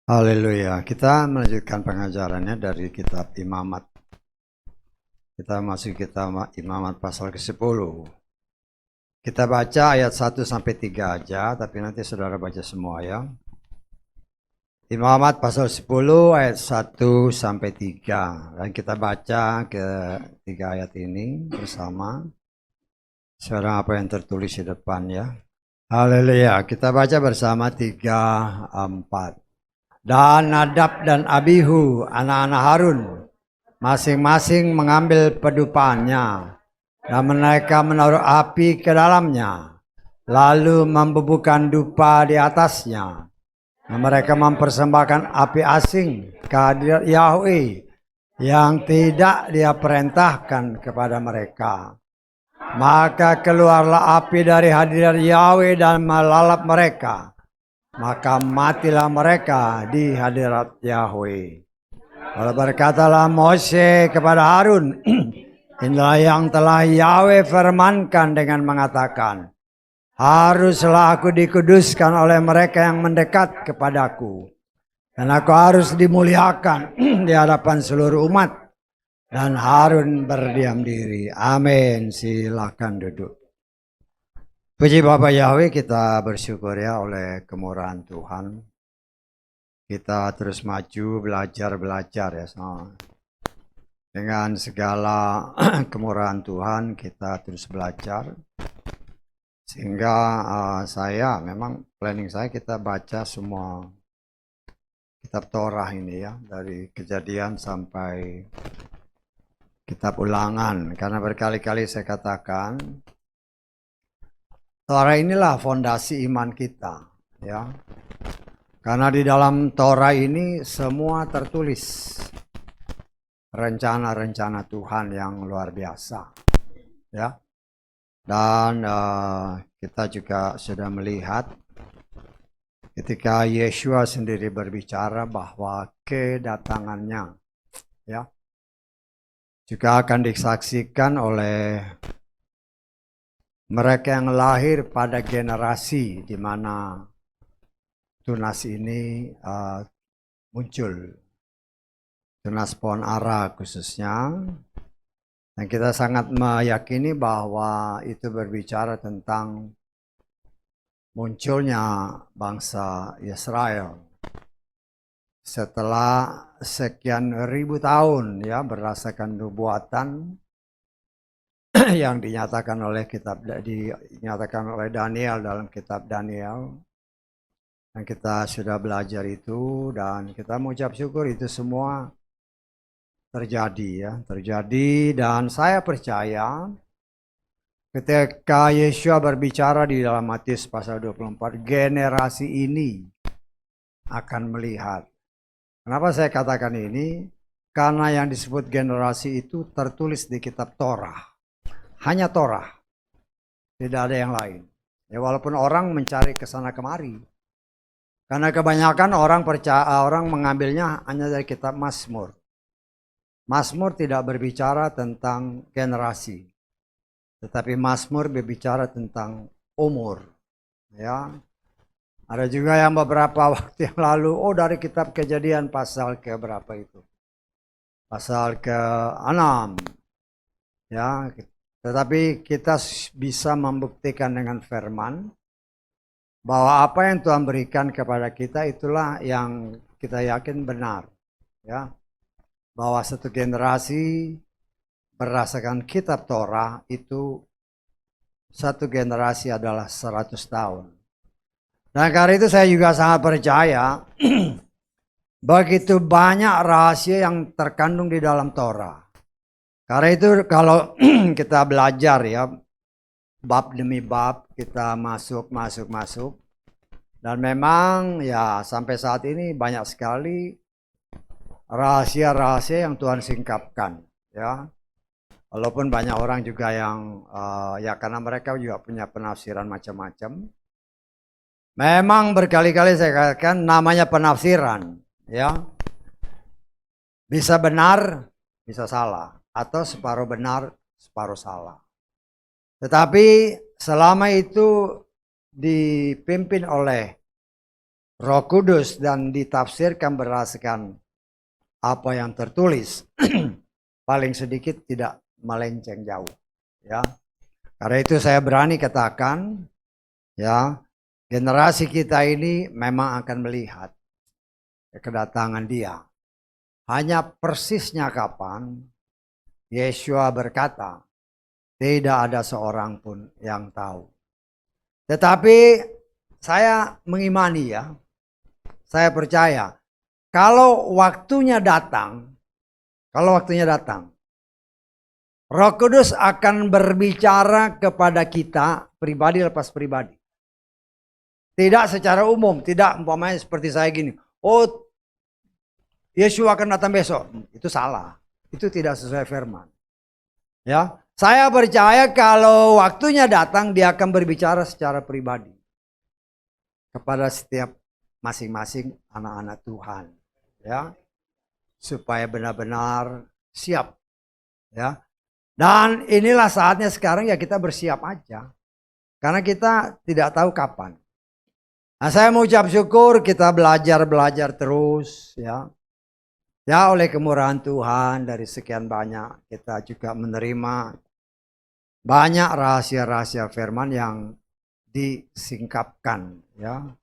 Haleluya. Kita melanjutkan pengajarannya dari kitab Imamat. Kita masuk kitab Imamat pasal ke-10. Kita baca ayat 1 sampai 3 aja, tapi nanti saudara baca semua ya. Imamat pasal 10 ayat 1 sampai 3. Dan kita baca ke 3 ayat ini bersama. Sekarang apa yang tertulis di depan ya. Haleluya. Kita baca bersama 3, 4. Dan Nadab dan Abihu, anak-anak Harun, masing-masing mengambil pedupannya, dan mereka menaruh api ke dalamnya, lalu membubuhkan dupa di atasnya. Dan mereka mempersembahkan api asing ke hadirat Yahweh yang tidak dia perintahkan kepada mereka. Maka keluarlah api dari hadirat Yahweh dan melalap mereka. Maka matilah mereka di hadirat Yahweh. Lalu berkatalah Mose kepada Harun, inilah yang telah Yahweh firmankan dengan mengatakan, haruslah aku dikuduskan oleh mereka yang mendekat kepadaku. Dan aku harus dimuliakan di hadapan seluruh umat. Dan Harun berdiam diri. Amin. Silakan duduk. Puji Bapak Yahweh, kita bersyukur ya oleh kemurahan Tuhan. Kita terus maju belajar ya. Dengan segala kemurahan Tuhan kita terus belajar. Sehingga saya memang planning saya kita baca semua kitab Torah ini ya. Dari Kejadian sampai kitab Ulangan. Karena berkali-kali saya katakan Torah inilah fondasi iman kita, ya. Karena di dalam Torah ini semua tertulis rencana-rencana Tuhan yang luar biasa, ya. Dan kita juga sudah melihat ketika Yeshua sendiri berbicara bahwa kedatangannya, ya, juga akan disaksikan oleh mereka yang lahir pada generasi di mana tunas ini muncul. Tunas pohon ara khususnya. Dan kita sangat meyakini bahwa itu berbicara tentang munculnya bangsa Israel. Setelah sekian ribu tahun ya berdasarkan nubuatan yang dinyatakan oleh Daniel dalam kitab Daniel, dan kita sudah belajar itu dan kita mengucap syukur itu semua terjadi dan saya percaya ketika Yeshua berbicara di dalam Matius pasal 24, generasi ini akan melihat. Kenapa saya katakan ini? Karena yang disebut generasi itu tertulis di kitab Torah. Hanya Torah, tidak ada yang lain. Ya walaupun orang mencari ke sana kemari, karena kebanyakan orang mengambilnya hanya dari kitab Mazmur. Mazmur tidak berbicara tentang generasi, tetapi Mazmur berbicara tentang umur. Ya, ada juga yang beberapa waktu yang lalu, dari kitab Kejadian pasal ke berapa itu? Pasal ke-6. Ya. Tetapi kita bisa membuktikan dengan firman bahwa apa yang Tuhan berikan kepada kita itulah yang kita yakin benar. Ya. Bahwa satu generasi berdasarkan kitab Torah itu satu generasi adalah 100 tahun. Dan karena itu saya juga sangat percaya begitu banyak rahasia yang terkandung di dalam Torah. Karena itu kalau kita belajar ya, bab demi bab kita masuk. Dan memang ya sampai saat ini banyak sekali rahasia-rahasia yang Tuhan singkapkan. Ya, walaupun banyak orang juga yang ya karena mereka juga punya penafsiran macam-macam. Memang berkali-kali saya katakan namanya penafsiran. Ya, bisa benar, bisa salah. Atau separuh benar, separuh salah. Tetapi selama itu dipimpin oleh Roh Kudus dan ditafsirkan berdasarkan apa yang tertulis, paling sedikit tidak melenceng jauh, ya. Karena itu saya berani katakan, ya, generasi kita ini memang akan melihat kedatangan Dia. Hanya persisnya kapan, Yeshua berkata, tidak ada seorang pun yang tahu. Tetapi saya mengimani, ya, saya percaya kalau waktunya datang, Roh Kudus akan berbicara kepada kita pribadi lepas pribadi. Tidak secara umum, tidak umpamanya seperti saya gini. Oh, Yesus akan datang besok. Itu salah. Itu tidak sesuai firman. Ya, saya percaya kalau waktunya datang dia akan berbicara secara pribadi kepada setiap masing-masing anak-anak Tuhan, ya. Supaya benar-benar siap, ya. Dan inilah saatnya sekarang, ya, kita bersiap aja. Karena kita tidak tahu kapan. Nah, saya mau ucap syukur kita belajar terus, ya. Ya, oleh kemurahan Tuhan dari sekian banyak kita juga menerima banyak rahasia-rahasia firman yang disingkapkan, ya.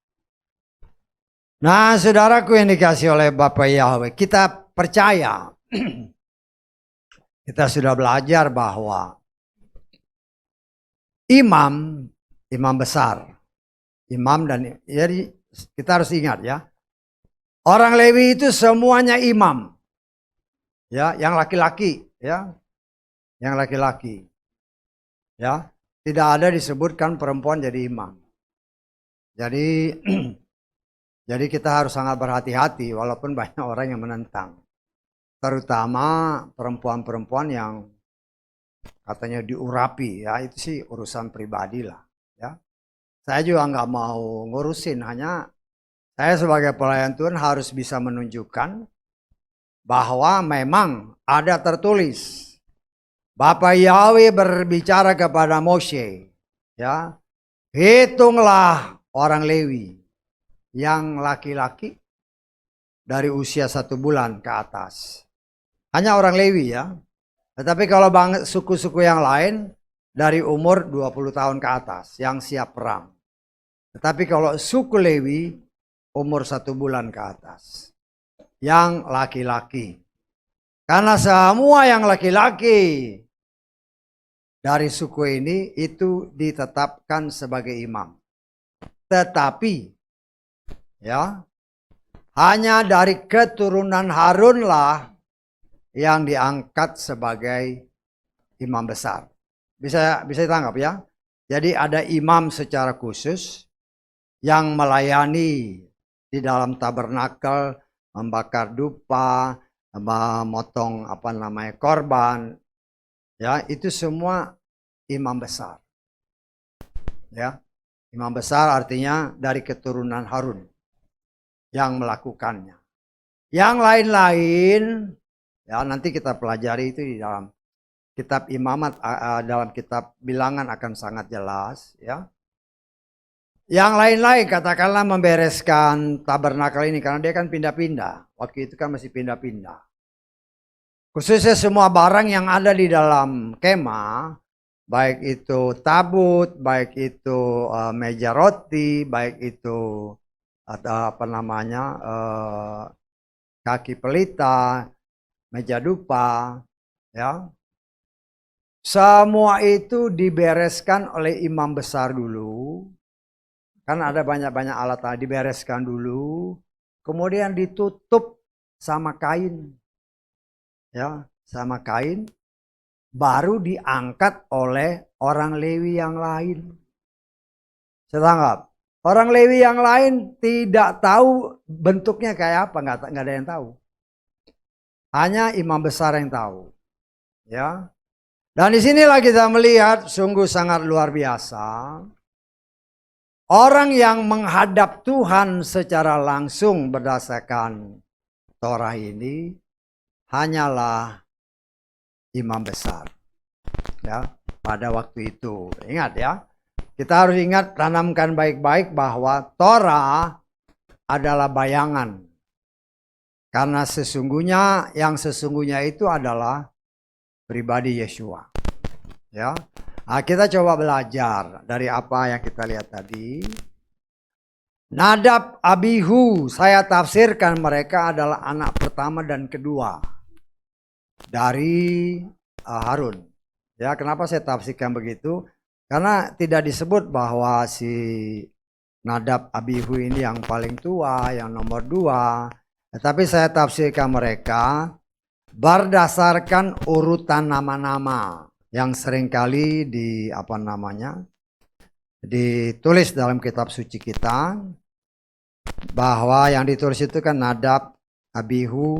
Nah, saudaraku yang dikasih oleh Bapak Yahweh, kita percaya kita sudah belajar bahwa imam besar, imam dan, jadi kita harus ingat, ya, orang Lewi itu semuanya imam, ya, yang laki-laki, ya, yang laki-laki, ya, tidak ada disebutkan perempuan jadi imam. Jadi jadi kita harus sangat berhati-hati walaupun banyak orang yang menentang. Terutama perempuan-perempuan yang katanya diurapi, ya, itu sih urusan pribadi lah, ya. Saya juga nggak mau ngurusin, hanya saya sebagai pelayan Tuhan harus bisa menunjukkan bahwa memang ada tertulis. Bapak Yahweh berbicara kepada Moshe, ya, hitunglah orang Lewi yang laki-laki dari usia 1 bulan ke atas. Hanya orang Lewi, ya. Tetapi kalau suku-suku yang lain dari umur 20 tahun ke atas yang siap perang. Tetapi kalau suku Lewi umur 1 bulan ke atas yang laki-laki. Karena semua yang laki-laki dari suku ini itu ditetapkan sebagai imam. Tetapi, ya, hanya dari keturunan Harunlah yang diangkat sebagai imam besar. Bisa ditangkap, ya. Jadi ada imam secara khusus yang melayani di dalam tabernakel, membakar dupa, memotong korban, ya, itu semua imam besar, ya. Imam besar artinya dari keturunan Harun yang melakukannya. Yang lain-lain, ya, nanti kita pelajari itu di dalam kitab Imamat, dalam kitab Bilangan akan sangat jelas, ya. Yang lain-lain katakanlah membereskan tabernakel ini karena dia kan pindah-pindah. Waktu itu kan masih pindah-pindah. Khususnya semua barang yang ada di dalam kemah, baik itu tabut, baik itu meja roti, baik itu kaki pelita, meja dupa, ya. Semua itu dibereskan oleh imam besar dulu. Kan ada banyak-banyak alat tadi, dibereskan dulu. Kemudian ditutup sama kain. Ya, sama kain. Baru diangkat oleh orang Lewi yang lain. Setangkap. Orang Lewi yang lain tidak tahu bentuknya kayak apa, nggak ada yang tahu. Hanya imam besar yang tahu. Ya. Dan disinilah kita melihat sungguh sangat luar biasa. Orang yang menghadap Tuhan secara langsung berdasarkan Torah ini hanyalah imam besar. Ya, pada waktu itu. Ingat, ya. Kita harus ingat, tanamkan baik-baik bahwa Torah adalah bayangan. Karena yang sesungguhnya itu adalah pribadi Yeshua. Ya. Nah, kita coba belajar dari apa yang kita lihat tadi. Nadab, Abihu, saya tafsirkan mereka adalah anak pertama dan kedua dari Harun. Ya, kenapa saya tafsirkan begitu? Karena tidak disebut bahwa si Nadab, Abihu ini yang paling tua, yang nomor 2. Tetapi saya tafsirkan mereka berdasarkan urutan nama-nama yang seringkali ditulis dalam kitab suci kita, bahwa yang ditulis itu kan Nadab, Abihu.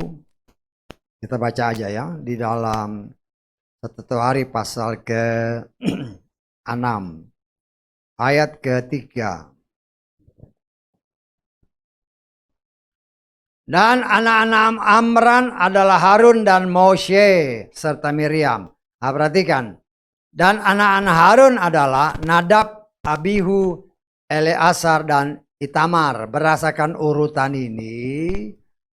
Kita baca aja ya di dalam 1 Hari pasal ke-6 ayat ke-3. Dan anak-anak Amran adalah Harun dan Moshe serta Miriam. Nah, perhatikan. Dan anak-anak Harun adalah Nadab, Abihu, Eleazar dan Itamar. Berdasarkan urutan ini,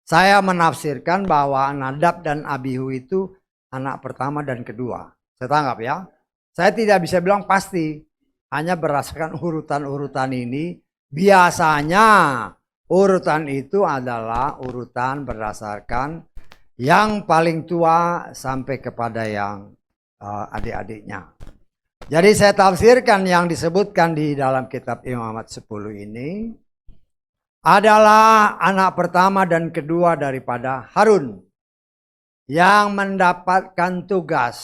saya menafsirkan bahwa Nadab dan Abihu itu anak pertama dan kedua. Saya tangkap ya. Saya tidak bisa bilang pasti. Hanya berdasarkan urutan-urutan ini. Biasanya urutan itu adalah urutan berdasarkan yang paling tua sampai kepada yang adik-adiknya. Jadi saya tafsirkan yang disebutkan di dalam kitab Imamat 10 ini adalah anak pertama dan kedua daripada Harun yang mendapatkan tugas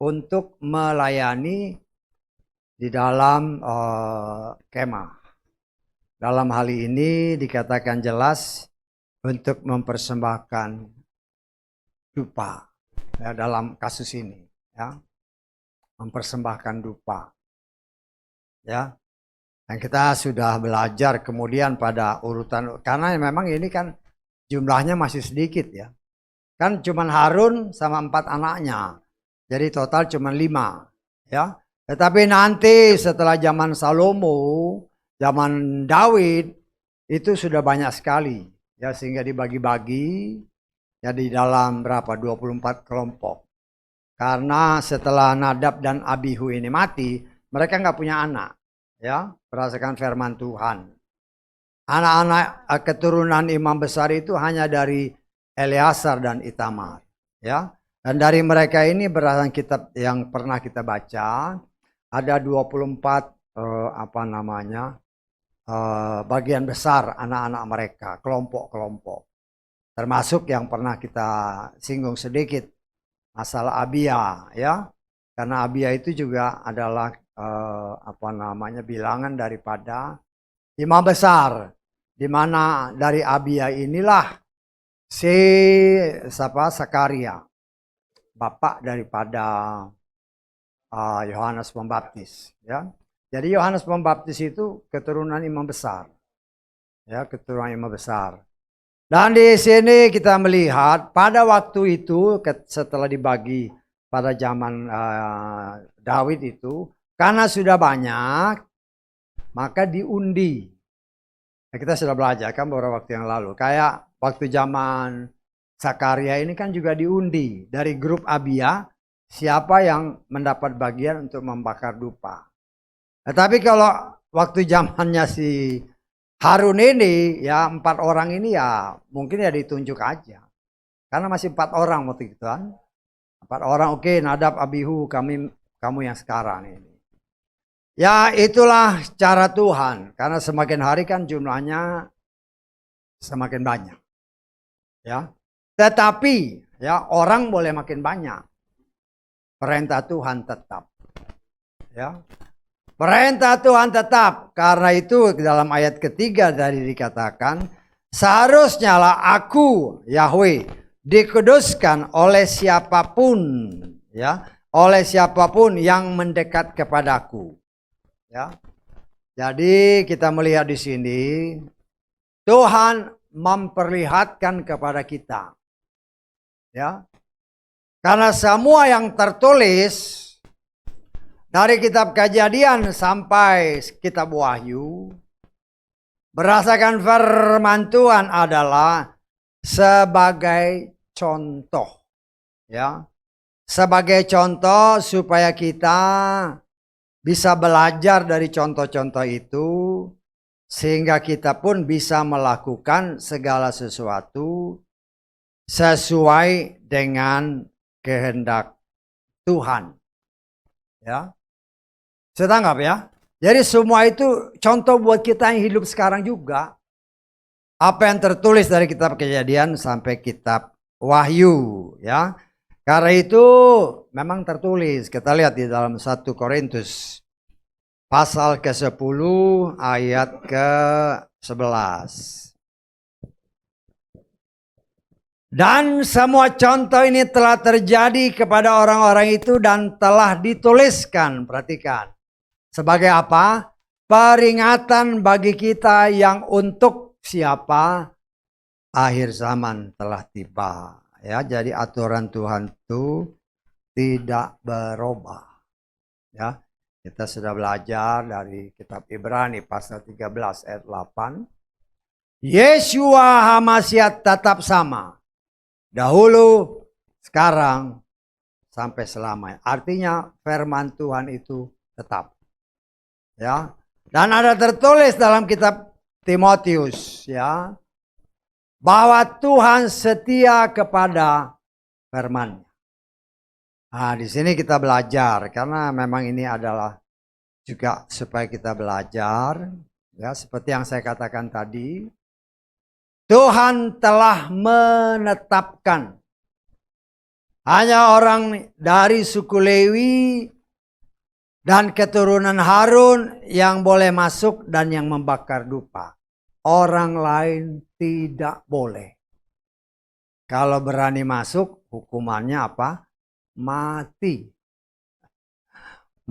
untuk melayani di dalam kemah. Dalam hal ini dikatakan jelas untuk mempersembahkan dupa ya, dalam kasus ini ya, mempersembahkan dupa ya. Dan kita sudah belajar kemudian pada urutan, karena memang ini kan jumlahnya masih sedikit ya. Kan cuman Harun sama 4 anaknya. Jadi total cuman 5 ya. Tetapi nanti setelah zaman Salomo, zaman Daud itu sudah banyak sekali ya, sehingga dibagi-bagi ya di dalam berapa 24 kelompok. Karena setelah Nadab dan Abihu ini mati, mereka nggak punya anak ya, berdasarkan firman Tuhan. Anak-anak keturunan imam besar itu hanya dari Eleazar dan Itamar ya. Dan dari mereka ini berdasarkan kitab yang pernah kita baca ada 24 bagian besar anak-anak mereka, kelompok-kelompok. Termasuk yang pernah kita singgung sedikit, masalah Abia ya. Karena Abia itu juga adalah bilangan daripada imam besar. Di mana dari Abia inilah Sakaria, bapak daripada Yohanes Pembaptis ya. Jadi Yohanes Pembaptis itu keturunan imam besar. Ya, keturunan imam besar. Dan di sini kita melihat pada waktu itu setelah dibagi pada zaman Daud itu, karena sudah banyak maka diundi. Nah, kita sudah belajar kan beberapa waktu yang lalu. Kayak waktu zaman Sakaria ini kan juga diundi dari grup Abia, siapa yang mendapat bagian untuk membakar dupa. Nah, tapi kalau waktu zamannya si Harun ini ya 4 orang ini ya mungkin ya ditunjuk aja. Karena masih 4 orang waktu itu kan. 4 orang oke, Nadab, Abihu, kamu yang sekarang ini. Ya itulah cara Tuhan. Karena semakin hari kan jumlahnya semakin banyak. Ya. Tetapi ya orang boleh makin banyak. Perintah Tuhan tetap. Ya. Perintah Tuhan tetap. Karena itu dalam ayat ketiga tadi dikatakan, seharusnya lah aku Yahweh dikuduskan oleh siapapun ya, oleh siapapun yang mendekat kepadaku. Ya. Jadi kita melihat di sini Tuhan memperlihatkan kepada kita. Ya. Karena semua yang tertulis dari kitab Kejadian sampai kitab Wahyu, berdasarkan firman Tuhan adalah sebagai contoh, ya, sebagai contoh supaya kita bisa belajar dari contoh-contoh itu, sehingga kita pun bisa melakukan segala sesuatu sesuai dengan kehendak Tuhan. Ya, saya tanggap ya. Jadi semua itu contoh buat kita yang hidup sekarang juga. Apa yang tertulis dari kitab Kejadian sampai kitab Wahyu, ya. Karena itu memang tertulis. Kita lihat di dalam 1 Korintus pasal ke-10 ayat ke-11. Dan semua contoh ini telah terjadi kepada orang-orang itu dan telah dituliskan. Perhatikan. Sebagai apa? Peringatan bagi kita yang untuk siapa? Akhir zaman telah tiba. Ya, jadi aturan Tuhan itu tidak berubah. Ya, kita sudah belajar dari kitab Ibrani pasal 13 ayat 8. Yeshua HaMashiach tetap sama. Dahulu, sekarang, sampai selamanya. Artinya firman Tuhan itu tetap. Ya, dan ada tertulis dalam kitab Timotius, ya, bahwa Tuhan setia kepada firman. Nah, di sini kita belajar karena memang ini adalah juga supaya kita belajar, ya, seperti yang saya katakan tadi. Tuhan telah menetapkan hanya orang dari suku Lewi dan keturunan Harun yang boleh masuk dan yang membakar dupa. Orang lain tidak boleh. Kalau berani masuk, hukumannya apa? Mati.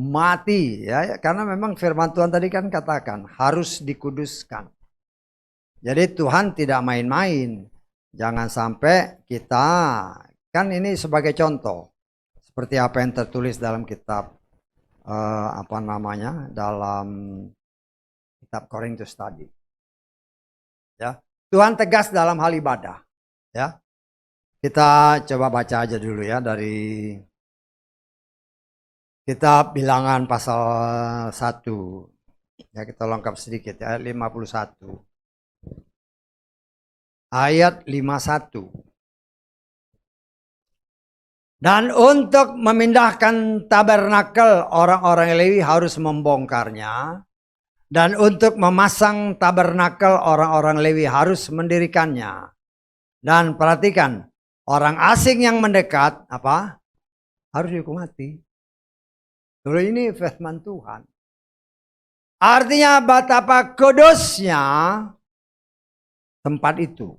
Mati, ya, karena memang firman Tuhan tadi kan katakan harus dikuduskan. Jadi Tuhan tidak main-main. Jangan sampai kita, kan ini sebagai contoh. Seperti apa yang tertulis dalam kitab, dalam kitab Korintus tadi. Ya, Tuhan tegas dalam hal ibadah. Ya, kita coba baca aja dulu ya dari kitab Bilangan pasal 1. Ya, kita lengkap sedikit ya, 51. Ayat 51. Dan untuk memindahkan tabernakel orang-orang Lewi harus membongkarnya. Dan untuk memasang tabernakel orang-orang Lewi harus mendirikannya. Dan perhatikan, orang asing yang mendekat apa? Harus dihukum mati. Dulu ini firman Tuhan. Artinya betapa kudusnya tempat itu.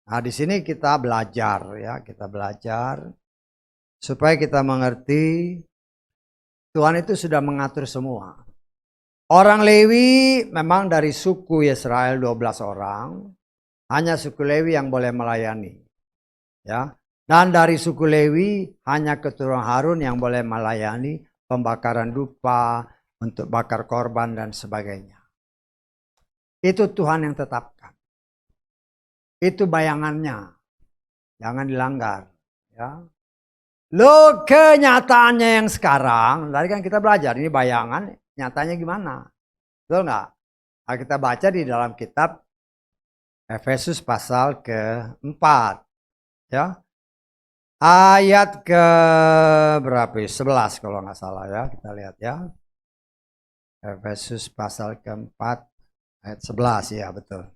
Nah, di sini kita belajar ya, kita belajar supaya kita mengerti Tuhan itu sudah mengatur semua. Orang Lewi memang dari suku Israel 12 orang, hanya suku Lewi yang boleh melayani. Ya. Dan dari suku Lewi hanya keturunan Harun yang boleh melayani pembakaran dupa, untuk bakar korban dan sebagainya. Itu Tuhan yang tetapkan. Itu bayangannya. Jangan dilanggar. Ya. Lo kenyataannya yang sekarang, tadi kan kita belajar, ini bayangan, nyatanya gimana? Betul nggak? Nah, kita baca di dalam kitab Efesus pasal ke-4. Ya. Ayat ke berapa? 11 kalau nggak salah ya. Kita lihat ya. Efesus pasal ke-4 ayat 11 ya, betul.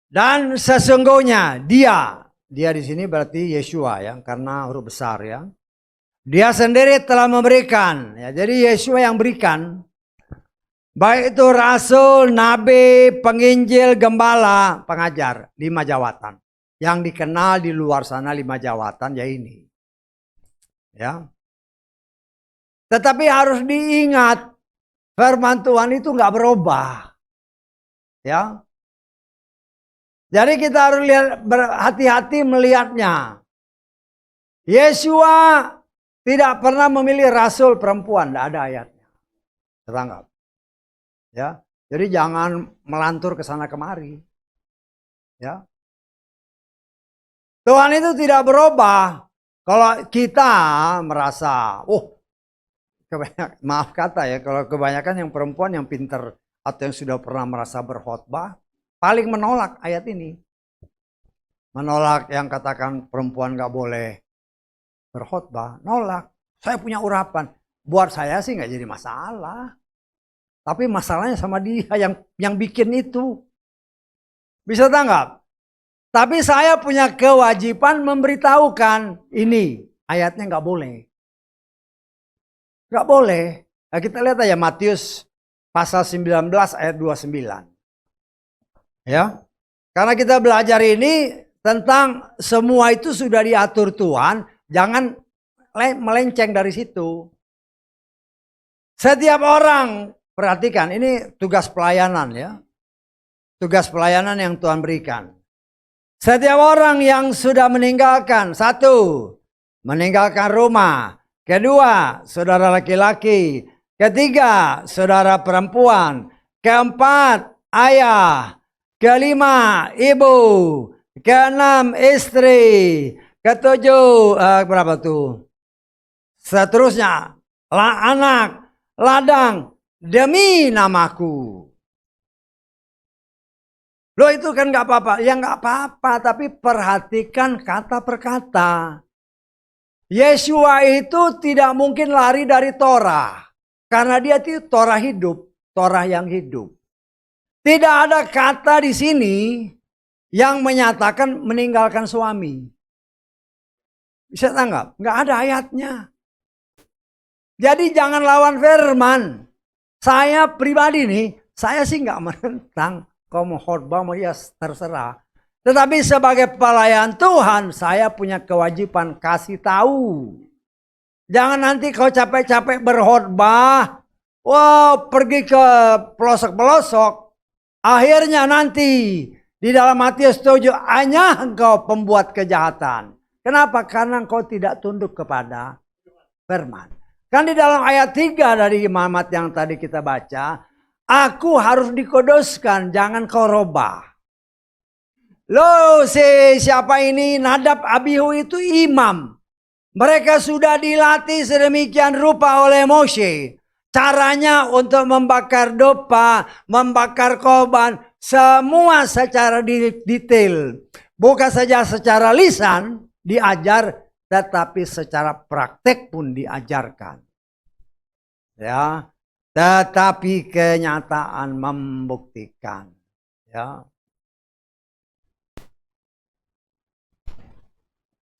Dan sesungguhnya dia di sini berarti Yeshua ya, karena huruf besar ya. Dia sendiri telah memberikan, ya, jadi Yeshua yang berikan. Baik itu rasul, nabi, penginjil, gembala, pengajar, 5 jawatan. Yang dikenal di luar sana 5 jawatan ya ini. Ya. Tetapi harus diingat, firman Tuhan itu nggak berubah. Ya. Jadi kita harus lihat, berhati-hati melihatnya. Yeshua Tidak pernah memilih rasul perempuan, tidak ada ayatnya. Terangkap. Ya. Jadi jangan melantur ke sana kemari. Ya. Tuhan itu tidak berubah. Kalau kita merasa, maaf kata ya, kalau kebanyakan yang perempuan yang pinter atau yang sudah pernah merasa berkhotbah, paling menolak ayat ini. Menolak yang katakan perempuan gak boleh berkhotbah, nolak. Saya punya urapan. Buat saya sih gak jadi masalah. Tapi masalahnya sama dia yang bikin itu. Bisa tanggap? Tapi saya punya kewajiban memberitahukan ini. Ayatnya gak boleh. Gak boleh. Nah, kita lihat aja Matius pasal 19 ayat 29. Ya. Karena kita belajar ini tentang semua itu sudah diatur Tuhan. Jangan melenceng dari situ. Setiap orang, perhatikan, ini tugas pelayanan ya. Tugas pelayanan yang Tuhan berikan. Setiap orang yang sudah meninggalkan, satu, meninggalkan rumah. Kedua, saudara laki-laki. Ketiga, saudara perempuan. Keempat, ayah. Kelima, ibu. Keenam, istri. Ketujuh, berapa tuh? Seterusnya, anak, ladang, demi namaku. Loh itu kan gak apa-apa. Ya gak apa-apa, tapi perhatikan kata per kata. Yesua itu tidak mungkin lari dari Torah. Karena dia itu Torah hidup. Torah yang hidup. Tidak ada kata di sini yang menyatakan meninggalkan suami. Bisa tanggap? Nggak ada ayatnya. Jadi jangan lawan firman. Saya pribadi nih, saya sih nggak menentang. Kau mau khotbah mau ya terserah. Tetapi sebagai pelayan Tuhan, saya punya kewajiban kasih tahu. Jangan nanti kau capek-capek berkhotbah, pergi ke pelosok-pelosok. Akhirnya nanti di dalam Matius 7 hanya engkau pembuat kejahatan. Kenapa? Karena engkau tidak tunduk kepada firman. Kan di dalam ayat 3 dari Imamat yang tadi kita baca, aku harus dikuduskan, jangan kau robah. Loh, siapa ini? Nadab Abihu itu imam. Mereka sudah dilatih sedemikian rupa oleh Moshe. Caranya untuk membakar dopa, membakar korban, semua secara detail. Bukan saja secara lisan diajar, tetapi secara praktek pun diajarkan. Ya. Tetapi kenyataan membuktikan. Ya.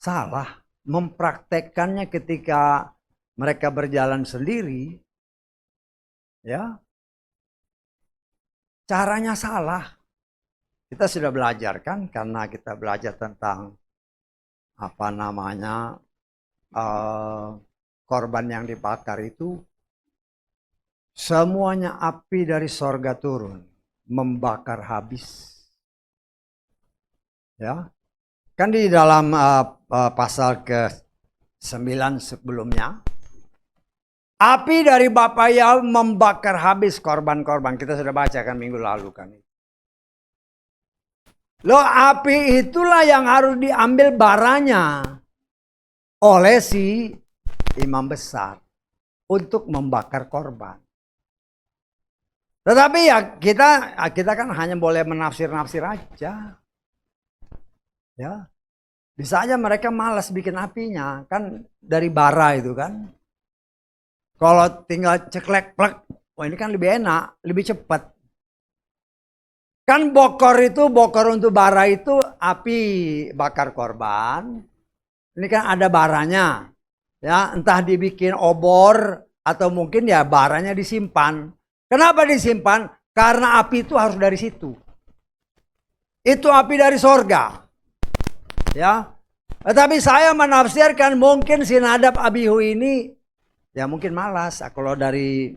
Salah mempraktekkannya ketika mereka berjalan sendiri. Ya. Caranya salah. Kita sudah belajar kan, karena kita belajar tentang korban yang dibakar itu. Semuanya api dari sorga turun, membakar habis. Ya, kan di dalam pasal ke-9 sebelumnya, api dari Bapa Yahweh membakar habis korban-korban. Kita sudah baca kan minggu lalu kan. Loh, api itulah yang harus diambil baranya oleh si imam besar untuk membakar korban. Tetapi ya kita kan hanya boleh menafsir-nafsir aja. Ya. Bisa aja mereka malas bikin apinya, kan dari bara itu kan. Kalau tinggal ceklek plek, ini kan lebih enak, lebih cepat. Kan bokor untuk bara itu api bakar korban. Ini kan ada baranya. Ya, entah dibikin obor atau mungkin ya baranya disimpan. Kenapa disimpan? Karena api itu harus dari situ. Itu api dari sorga. Ya. Tetapi saya menafsirkan mungkin si Nadab Abihu ini ya mungkin malas. Kalau dari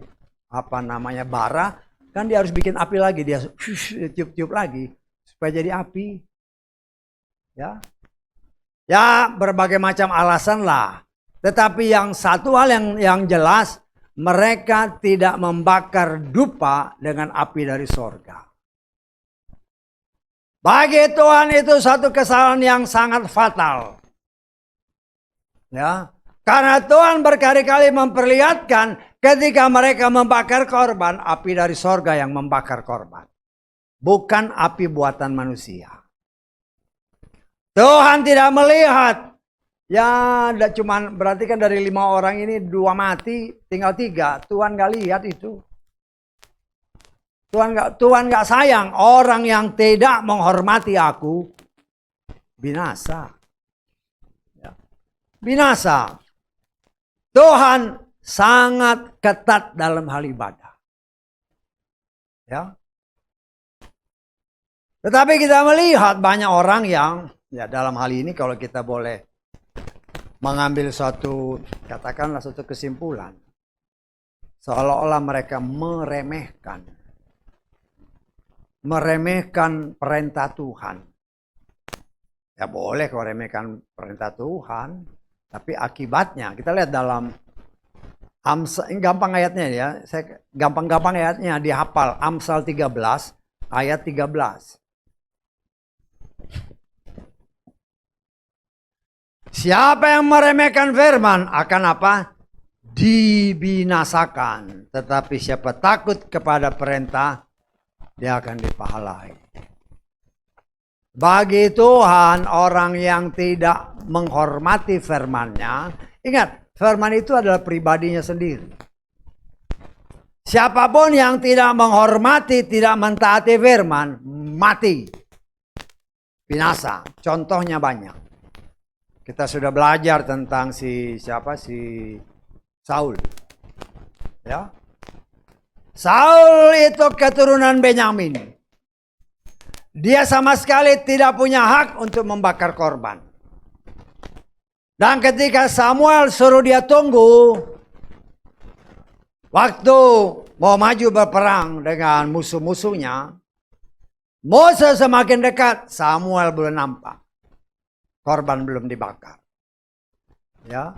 bara kan dia harus bikin api lagi, dia tiup-tiup lagi supaya jadi api. Ya. Ya, berbagai macam alasan lah. Tetapi yang satu hal yang jelas, mereka tidak membakar dupa dengan api dari sorga. Bagi Tuhan itu satu kesalahan yang sangat fatal. Ya, karena Tuhan berkali-kali memperlihatkan ketika mereka membakar korban, api dari sorga yang membakar korban. Bukan api buatan manusia. Tuhan tidak melihat. Ya, cuman berarti kan dari 5 orang ini 2 mati, tinggal 3. Tuhan gak lihat itu. Tuhan gak sayang orang yang tidak menghormati aku binasa. Binasa. Tuhan sangat ketat dalam hal ibadah. Ya. Tetapi kita melihat banyak orang yang, ya dalam hal ini kalau kita boleh mengambil suatu, katakanlah suatu kesimpulan. Seolah-olah mereka meremehkan perintah Tuhan. Ya boleh kau remehkan perintah Tuhan. Tapi akibatnya, kita lihat dalam Amsal, ini gampang ayatnya ya, saya gampang-gampang ayatnya dihafal. Amsal 13 ayat 13. Siapa yang meremehkan firman akan apa? Dibinasakan. Tetapi siapa takut kepada perintah, dia akan dipahalai. Bagi Tuhan, orang yang tidak menghormati firman-Nya, ingat, firman itu adalah pribadinya sendiri. Siapapun yang tidak menghormati, tidak mentaati firman, mati. Binasa. Contohnya banyak. Kita sudah belajar tentang si Saul. Ya. Saul itu keturunan Benyamin. Dia sama sekali tidak punya hak untuk membakar korban. Dan ketika Samuel suruh dia tunggu, waktu mau maju berperang dengan musuh-musuhnya, musuh semakin dekat, Samuel belum nampak. Korban belum dibakar. Ya.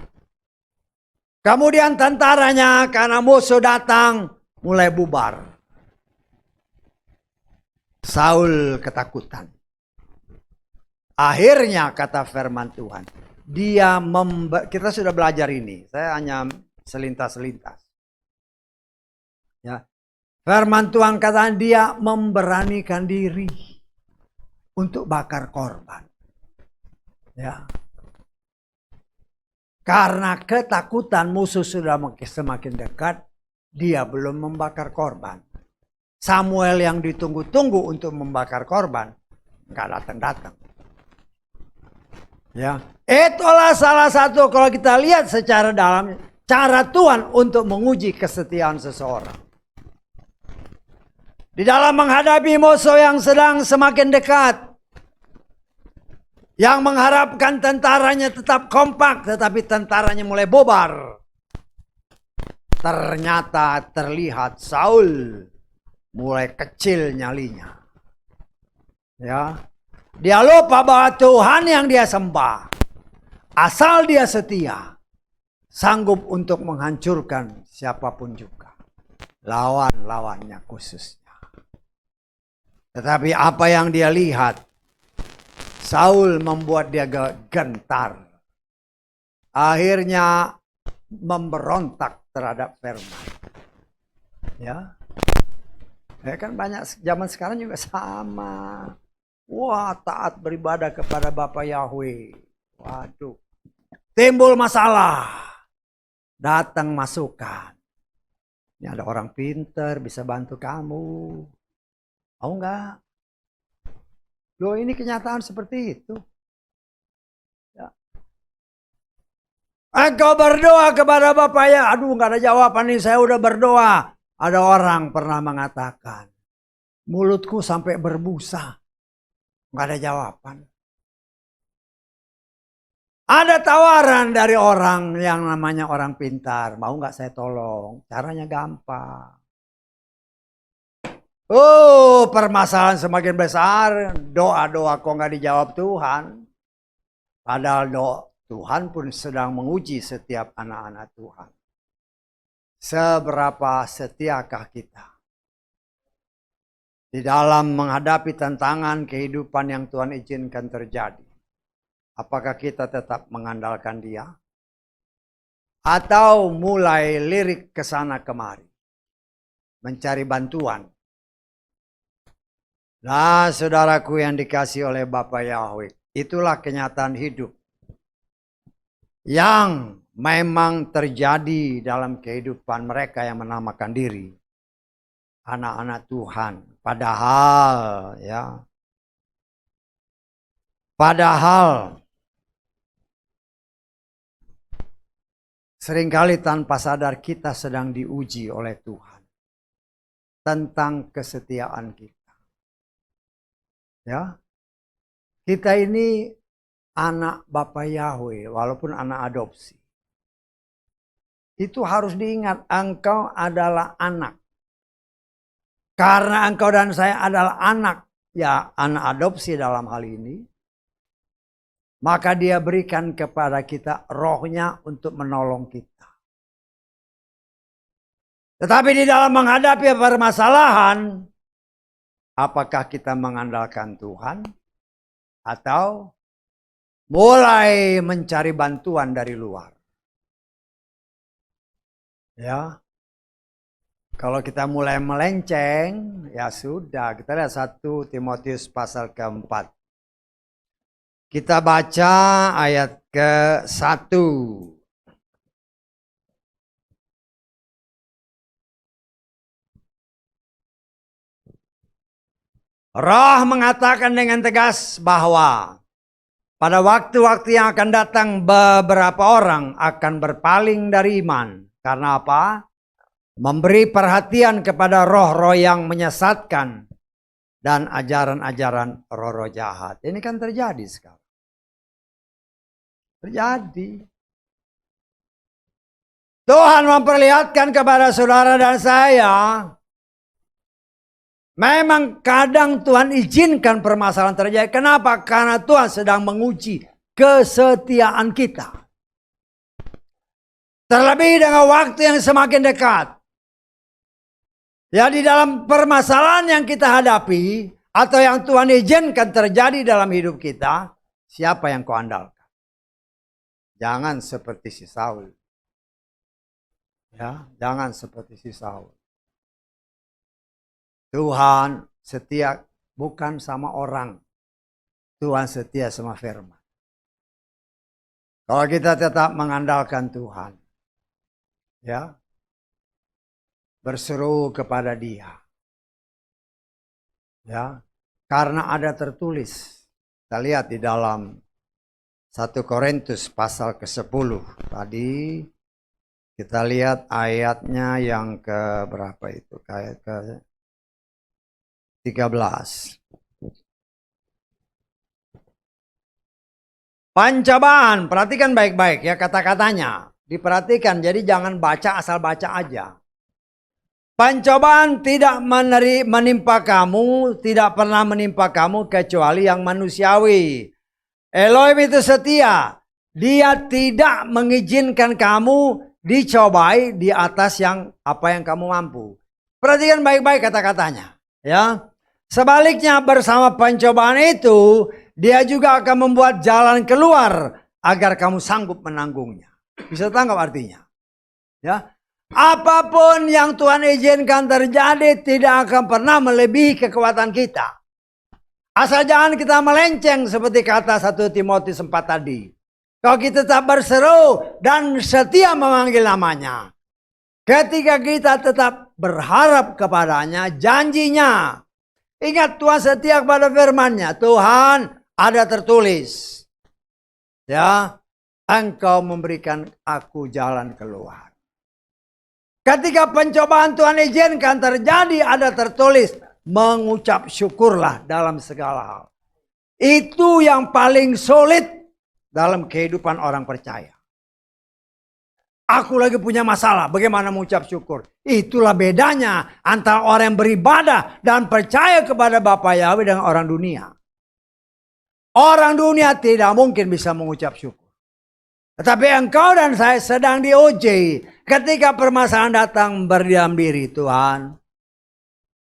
Kemudian tentaranya karena musuh datang mulai bubar. Saul ketakutan. Akhirnya kata firman Tuhan, kita sudah belajar ini. Saya hanya selintas-selintas. Ya. Firman Tuhan kata dia memberanikan diri untuk bakar korban. Ya. Karena ketakutan musuh sudah semakin dekat, dia belum membakar korban. Samuel yang ditunggu-tunggu untuk membakar korban nggak datang-datang. Ya, itulah salah satu kalau kita lihat secara dalam cara Tuhan untuk menguji kesetiaan seseorang. Di dalam menghadapi musuh yang sedang semakin dekat, yang mengharapkan tentaranya tetap kompak, tetapi tentaranya mulai bubar. Ternyata terlihat Saul mulai kecil nyalinya. Ya. Dia lupa bahwa Tuhan yang dia sembah, asal dia setia, sanggup untuk menghancurkan siapapun juga. Lawan-lawannya khususnya. Tetapi apa yang dia lihat, Saul membuat dia gentar. Akhirnya memberontak terhadap firman. Ya. Ya kan banyak zaman sekarang juga sama. Wah, taat beribadah kepada Bapa Yahweh. Waduh. Timbul masalah. Datang masukan. Ini ada orang pintar bisa bantu kamu. Mau enggak? Loh, ini kenyataan seperti itu. Ya. Engkau berdoa kepada Bapak ya. Aduh, enggak ada jawaban nih, saya udah berdoa. Ada orang pernah mengatakan, mulutku sampai berbusa. Nggak ada jawaban. Ada tawaran dari orang yang namanya orang pintar. Mau nggak saya tolong? Caranya gampang. Oh, permasalahan semakin besar. Doa-doa kok nggak dijawab Tuhan. Padahal Tuhan pun sedang menguji setiap anak-anak Tuhan. Seberapa setiakah kita di dalam menghadapi tantangan kehidupan yang Tuhan izinkan terjadi? Apakah kita tetap mengandalkan Dia? Atau mulai lirik ke sana kemari, mencari bantuan? Nah, saudaraku yang dikasihi oleh Bapa Yahweh, itulah kenyataan hidup yang memang terjadi dalam kehidupan mereka yang menamakan diri anak-anak Tuhan. Padahal seringkali tanpa sadar kita sedang diuji oleh Tuhan tentang kesetiaan kita. Ya, kita ini anak Bapa Yahweh, walaupun anak adopsi. Itu harus diingat, engkau adalah anak. Karena engkau dan saya adalah anak, ya anak adopsi dalam hal ini. Maka Dia berikan kepada kita rohnya untuk menolong kita. Tetapi di dalam menghadapi permasalahan, apakah kita mengandalkan Tuhan atau mulai mencari bantuan dari luar? Ya, kalau kita mulai melenceng, ya sudah. Kita lihat 1 Timotius pasal ke-4. Kita baca ayat ke-1. Roh mengatakan dengan tegas bahwa pada waktu-waktu yang akan datang beberapa orang akan berpaling dari iman. Karena apa? Memberi perhatian kepada roh-roh yang menyesatkan dan ajaran-ajaran roh-roh jahat. Ini kan terjadi sekarang. Terjadi. Tuhan memperlihatkan kepada saudara dan saya, memang kadang Tuhan izinkan permasalahan terjadi. Kenapa? Karena Tuhan sedang menguji kesetiaan kita. Terlebih dengan waktu yang semakin dekat. Ya, di dalam permasalahan yang kita hadapi atau yang Tuhan izinkan terjadi dalam hidup kita, siapa yang kau andalkan? Jangan seperti si Saul. Ya, jangan seperti si Saul. Tuhan setia bukan sama orang. Tuhan setia sama firman. Kalau kita tetap mengandalkan Tuhan, ya, berseru kepada Dia, ya, karena ada tertulis. Kita lihat di dalam 1 Korintus pasal ke-10 tadi, kita lihat ayatnya yang ke berapa itu, ayat ke-13. Pencobaan, perhatikan baik-baik ya kata-katanya. Diperhatikan, jadi jangan baca asal baca aja. Pencobaan tidak menimpa kamu, tidak pernah menimpa kamu kecuali yang manusiawi. Elohim itu setia. Dia tidak mengizinkan kamu dicobai di atas yang apa yang kamu mampu. Perhatikan baik-baik kata-katanya, ya. Sebaliknya bersama pencobaan itu, Dia juga akan membuat jalan keluar agar kamu sanggup menanggungnya. Bisa tangkap artinya? Ya. Apapun yang Tuhan izinkan terjadi tidak akan pernah melebihi kekuatan kita. Asal jangan kita melenceng seperti kata 1 Timotius 4 tadi. Kalau kita tetap berseru dan setia memanggil namanya. Ketika kita tetap berharap kepadanya, janjinya. Ingat, Tuhan setia kepada firman-Nya. Tuhan, ada tertulis. Ya, Engkau memberikan aku jalan keluar. Ketika pencobaan Tuhan izinkan terjadi, ada tertulis, mengucap syukurlah dalam segala hal. Itu yang paling sulit dalam kehidupan orang percaya. Aku lagi punya masalah, bagaimana mengucap syukur? Itulah bedanya antara orang yang beribadah dan percaya kepada Bapa Yahweh dengan orang dunia. Orang dunia tidak mungkin bisa mengucap syukur. Tetapi engkau dan saya sedang diuji. Ketika permasalahan datang, berdiam diri, Tuhan.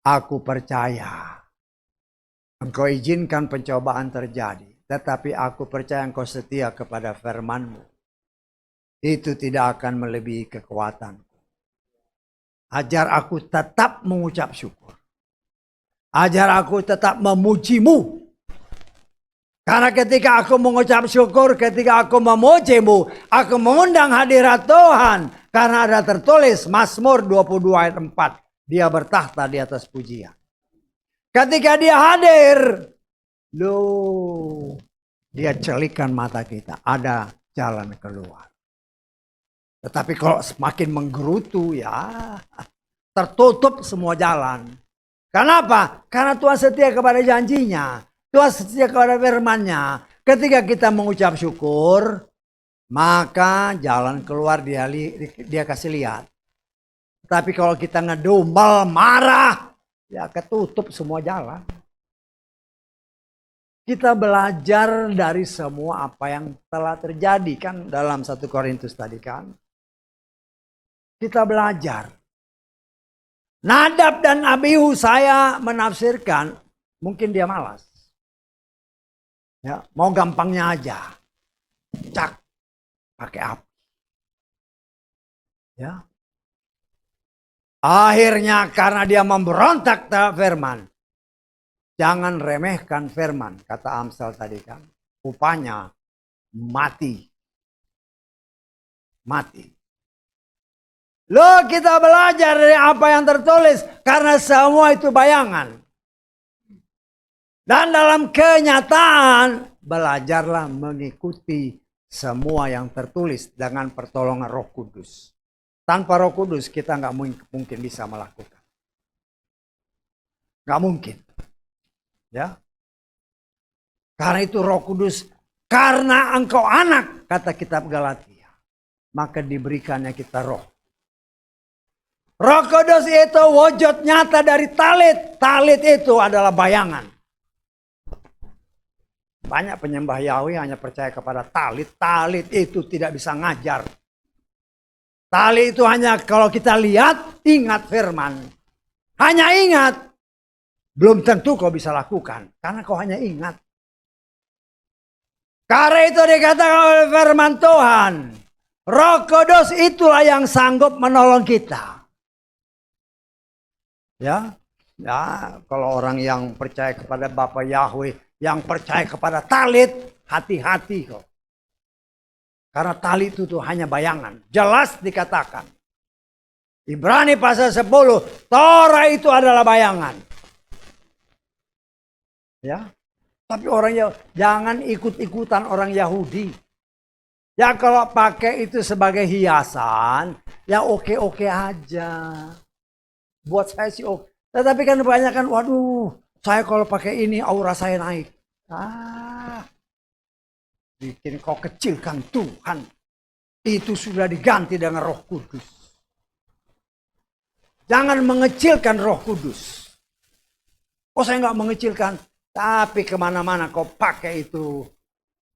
Aku percaya. Engkau izinkan pencobaan terjadi. Tetapi aku percaya engkau setia kepada firman-Mu. Itu tidak akan melebihi kekuatanku. Ajar aku tetap mengucap syukur. Ajar aku tetap memuji-Mu. Karena ketika aku mengucap syukur, ketika aku memuji-Mu, aku mengundang hadirat Tuhan. Karena ada tertulis Mazmur 22 ayat 4. Dia bertahta di atas pujian. Ketika dia hadir, dia celikan mata kita. Ada jalan keluar. Tetapi kalau semakin menggerutu ya, tertutup semua jalan. Kenapa? Karena Tuhan setia kepada janjinya. Tuhan setia kepada firman-Nya. Ketika kita mengucap syukur, maka jalan keluar dia kasih lihat. Tapi kalau kita ngedumel, marah, ya ketutup semua jalan. Kita belajar dari semua apa yang telah terjadi kan dalam 1 Korintus tadi kan. Kita belajar. Nadab dan Abihu saya menafsirkan, mungkin dia malas. Ya, mau gampangnya aja. Cak, pakai api. Ya. Akhirnya karena dia memberontak terhadap firman. Jangan remehkan firman, kata Amsal tadi kan. Upanya mati. Mati. Loh, kita belajar dari apa yang tertulis. Karena semua itu bayangan. Dan dalam kenyataan, belajarlah mengikuti semua yang tertulis dengan pertolongan Roh Kudus. Tanpa Roh Kudus kita nggak mungkin bisa melakukan. Nggak mungkin. Ya. Karena itu Roh Kudus, karena engkau anak, kata kitab Galatia, maka diberikannya kita roh. Roh Kudus itu wujud nyata dari talit. Talit itu adalah bayangan. Banyak penyembah Yahweh hanya percaya kepada talit. Talit itu tidak bisa ngajar. Talit itu hanya kalau kita lihat, ingat firman. Hanya ingat. Belum tentu kau bisa lakukan. Karena kau hanya ingat. Karena itu dikatakan oleh firman Tuhan. Roh Kudus itulah yang sanggup menolong kita. Ya, kalau orang yang percaya kepada Bapa Yahweh, yang percaya kepada talit, hati-hati kok. Karena talit itu hanya bayangan. Jelas dikatakan. Ibrani pasal 10, Torah itu adalah bayangan. Ya, tapi jangan ikut-ikutan orang Yahudi. Ya kalau pakai itu sebagai hiasan, ya oke-oke aja. Buat saya sih oke. Tetapi kan kebanyakan, waduh, saya kalau pakai ini aura saya naik. Bikin kau kecilkan Tuhan. Itu sudah diganti dengan Roh Kudus. Jangan mengecilkan Roh Kudus. Oh, saya nggak mengecilkan. Tapi kemana-mana kau pakai itu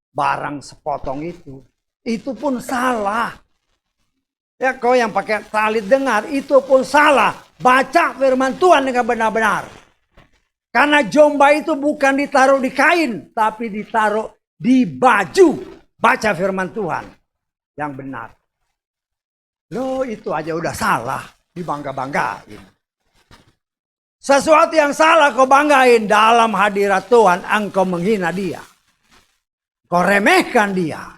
barang sepotong itu. Itu pun salah. Ya, kau yang pakai talit dengar, itu pun salah. Baca firman Tuhan dengan benar-benar. Karena jomba itu bukan ditaruh di kain, tapi ditaruh di baju. Baca firman Tuhan yang benar. Loh, itu aja udah salah, dibangga-banggain. Sesuatu yang salah kau banggain, dalam hadirat Tuhan engkau menghina dia. Kau remehkan dia.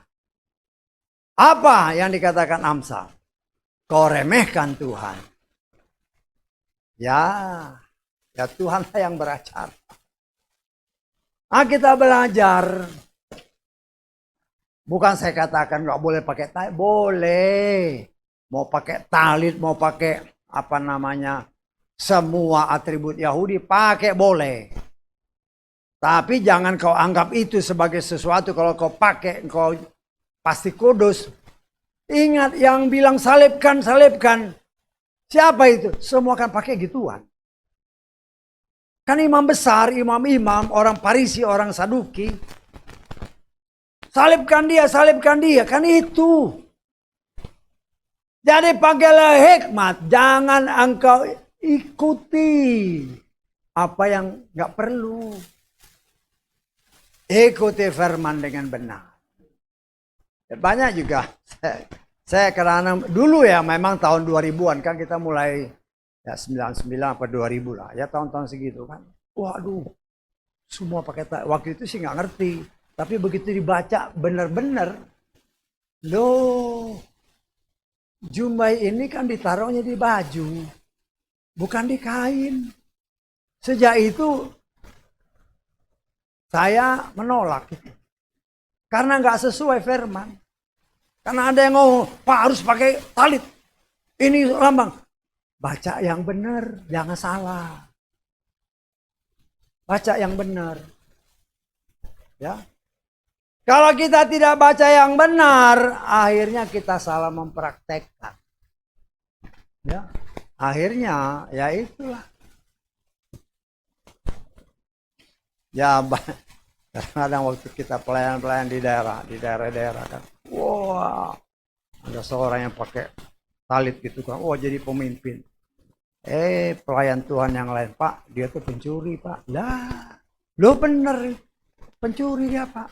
Apa yang dikatakan Amsal? Kau remehkan Tuhan. Ya Tuhanlah yang beracara. Kita belajar. Bukan saya katakan nggak boleh pakai talit, boleh. Mau pakai talit, mau pakai apa namanya, semua atribut Yahudi pakai boleh. Tapi jangan kau anggap itu sebagai sesuatu kalau kau pakai kau pasti kudus. Ingat yang bilang salibkan. Siapa itu? Semua kan pakai gituan. Kan imam besar, imam-imam, orang Parisi, orang Saduki. salibkan dia, salibkan dia. Kan itu. Jadi pakailah hikmat, jangan engkau ikuti apa yang nggak perlu. Ikuti firman dengan benar. Banyak juga. Saya karena dulu ya memang tahun 2000-an kan kita mulai ya 99 apa 2000 lah. Ya tahun-tahun segitu kan. Waduh. Semua pakai waktu itu sih nggak ngerti. Tapi begitu dibaca benar-benar. Loh. Jumbai ini kan ditaruhnya di baju. Bukan di kain. Sejak itu saya menolak itu. Karena nggak sesuai firman. Karena ada yang ngomong, Pak harus pakai talit. Ini lambang. Baca yang benar, jangan salah. Baca yang benar. Ya. Kalau kita tidak baca yang benar, akhirnya kita salah mempraktekkan. Ya. Akhirnya, ya itulah. Ya, kadang waktu kita pelayan-pelayan di daerah-daerah kan. Wah, ada seorang yang pakai talit gitu kan. Wah, jadi pemimpin. Pelayan Tuhan yang lain, Pak, dia tuh pencuri, Pak. Lah, lo bener, pencuri dia, Pak.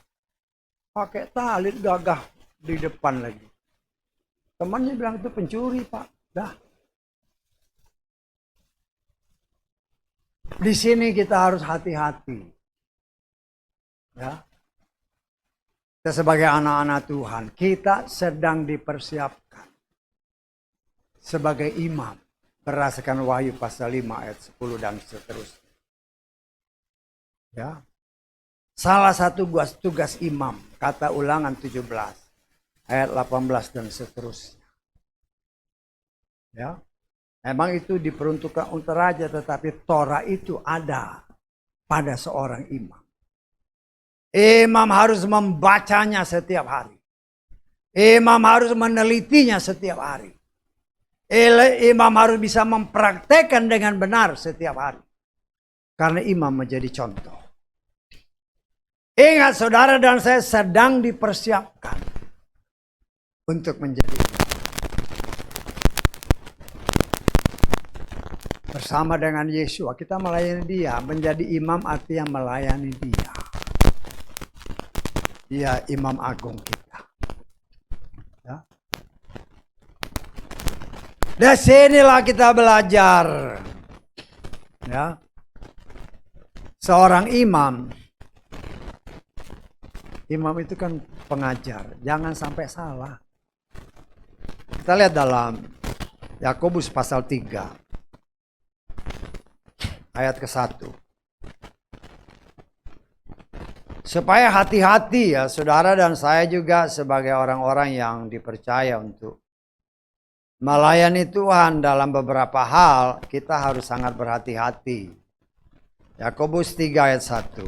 Pakai talit gagah di depan lagi. Temannya bilang itu pencuri, Pak. Dah. Di sini kita harus hati-hati. Ya. Kita sebagai anak-anak Tuhan, kita sedang dipersiapkan sebagai imam berdasarkan Wahyu pasal 5 ayat 10 dan seterusnya. Ya. Salah satu tugas imam, kata Ulangan 17 ayat 18 dan seterusnya. Ya. Memang itu diperuntukkan untuk raja, tetapi Torah itu ada pada seorang imam. Imam harus membacanya setiap hari. Imam harus menelitinya setiap hari. Imam harus bisa mempraktekkan dengan benar setiap hari. Karena imam menjadi contoh. Ingat saudara dan saya sedang dipersiapkan untuk menjadi imam. Bersama dengan Yesus kita melayani dia. Menjadi imam artinya melayani dia. Dia imam agung kita. Ya. Dari sinilah kita belajar. Ya. Seorang imam. Imam itu kan pengajar. Jangan sampai salah. Kita lihat dalam Yakobus pasal 3. Ayat ke-1. Supaya hati-hati ya saudara dan saya juga sebagai orang-orang yang dipercaya untuk melayani Tuhan dalam beberapa hal, kita harus sangat berhati-hati. Yakobus 3 ayat 1.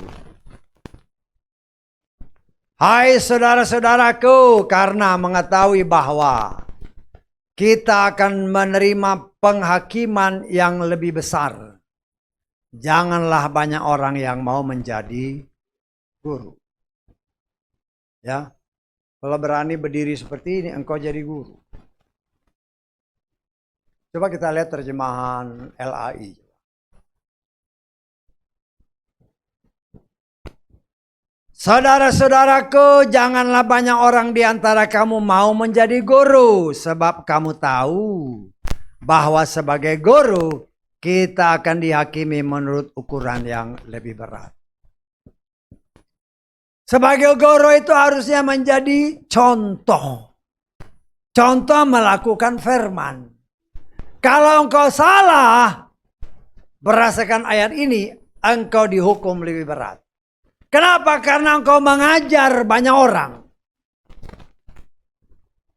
Hai saudara-saudaraku, karena mengetahui bahwa kita akan menerima penghakiman yang lebih besar. Janganlah banyak orang yang mau menjadi guru. Ya. Kalau berani berdiri seperti ini, engkau jadi guru. Coba kita lihat terjemahan LAI. Saudara-saudaraku, janganlah banyak orang di antara kamu mau menjadi guru, sebab kamu tahu bahwa sebagai guru kita akan dihakimi menurut ukuran yang lebih berat. Sebagai guru itu harusnya menjadi contoh. Contoh melakukan firman. Kalau engkau salah, berdasarkan ayat ini, engkau dihukum lebih berat. Kenapa? Karena engkau mengajar banyak orang.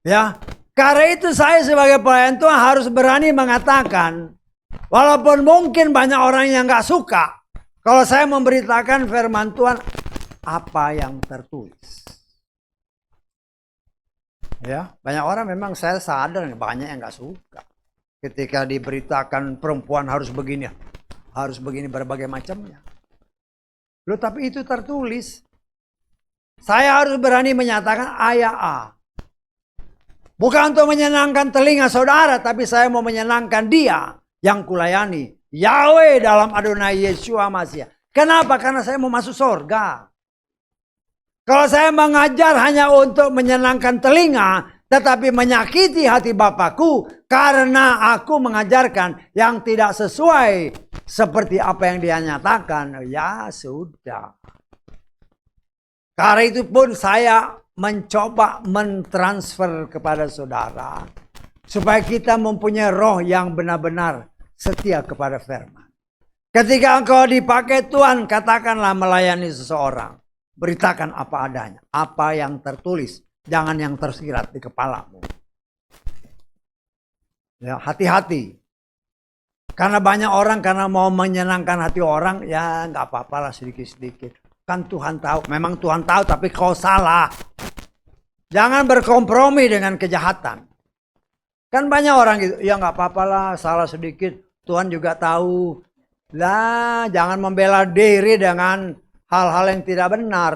Ya, karena itu saya sebagai pelayan Tuhan harus berani mengatakan, walaupun mungkin banyak orang yang gak suka, kalau saya memberitakan firman Tuhan, apa yang tertulis. Ya, banyak orang memang saya sadar banyak yang nggak suka ketika diberitakan perempuan harus begini berbagai macamnya. Loh, tapi itu tertulis. Saya harus berani menyatakan ayah A. Bukan untuk menyenangkan telinga saudara, tapi saya mau menyenangkan Dia yang kulayani. Yahweh dalam Adonai Yeshua Mashiach. Kenapa? Karena saya mau masuk surga. Kalau saya mengajar hanya untuk menyenangkan telinga, tetapi menyakiti hati Bapakku, karena aku mengajarkan yang tidak sesuai seperti apa yang Dia nyatakan, ya sudah. Karena itu pun saya mencoba mentransfer kepada saudara supaya kita mempunyai roh yang benar-benar setia kepada firman. Ketika engkau dipakai Tuhan, katakanlah melayani seseorang, beritakan apa adanya, apa yang tertulis, jangan yang tersirat di kepalamu. Ya, hati-hati. Karena banyak orang karena mau menyenangkan hati orang, ya nggak apa-apalah sedikit-sedikit. Kan Tuhan tahu, memang Tuhan tahu, tapi kau salah. Jangan berkompromi dengan kejahatan. Kan banyak orang gitu, ya nggak apa-apa lah, salah sedikit, Tuhan juga tahu. Lah, jangan membela diri dengan hal-hal yang tidak benar.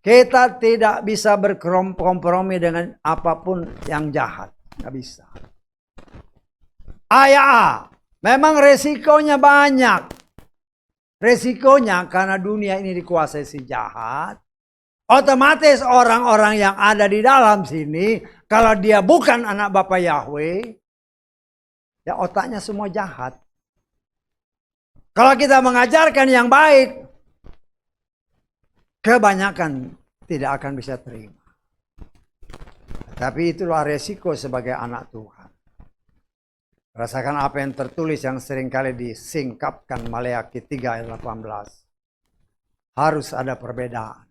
Kita tidak bisa berkompromi dengan apapun yang jahat, nggak bisa. Ayah, memang resikonya banyak. Resikonya karena dunia ini dikuasai si jahat. Otomatis orang-orang yang ada di dalam sini, kalau dia bukan anak Bapa Yahweh, ya otaknya semua jahat. Kalau kita mengajarkan yang baik, kebanyakan tidak akan bisa terima. Tapi itulah resiko sebagai anak Tuhan. Rasakan apa yang tertulis yang seringkali disingkapkan Maleakhi 3 ayat 18. Harus ada perbedaan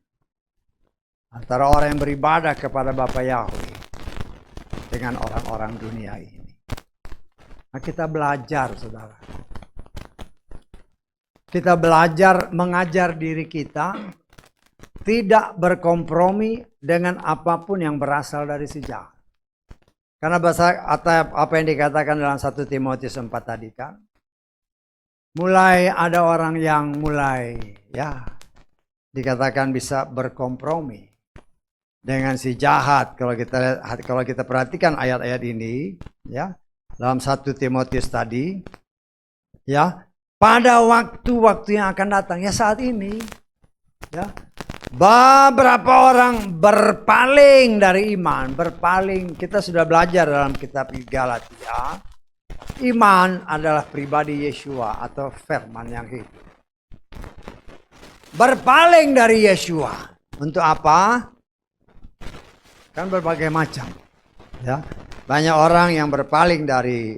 antara orang yang beribadah kepada Bapa Yahweh dengan orang-orang dunia ini. Nah, kita belajar, saudara. Kita belajar mengajar diri kita tidak berkompromi dengan apapun yang berasal dari si jahat. Karena bahasa apa yang dikatakan dalam 1 Timotius 4 tadi kan. Mulai ada orang yang mulai ya dikatakan bisa berkompromi dengan si jahat. Kalau kita perhatikan ayat-ayat ini ya dalam 1 Timotius tadi ya, pada waktu-waktu yang akan datang ya saat ini ya, beberapa orang berpaling dari iman, berpaling. Kita sudah belajar dalam kitab Galatia, iman adalah pribadi Yeshua atau firman yang hidup. Berpaling dari Yeshua untuk apa? Kan berbagai macam. Ya, banyak orang yang berpaling dari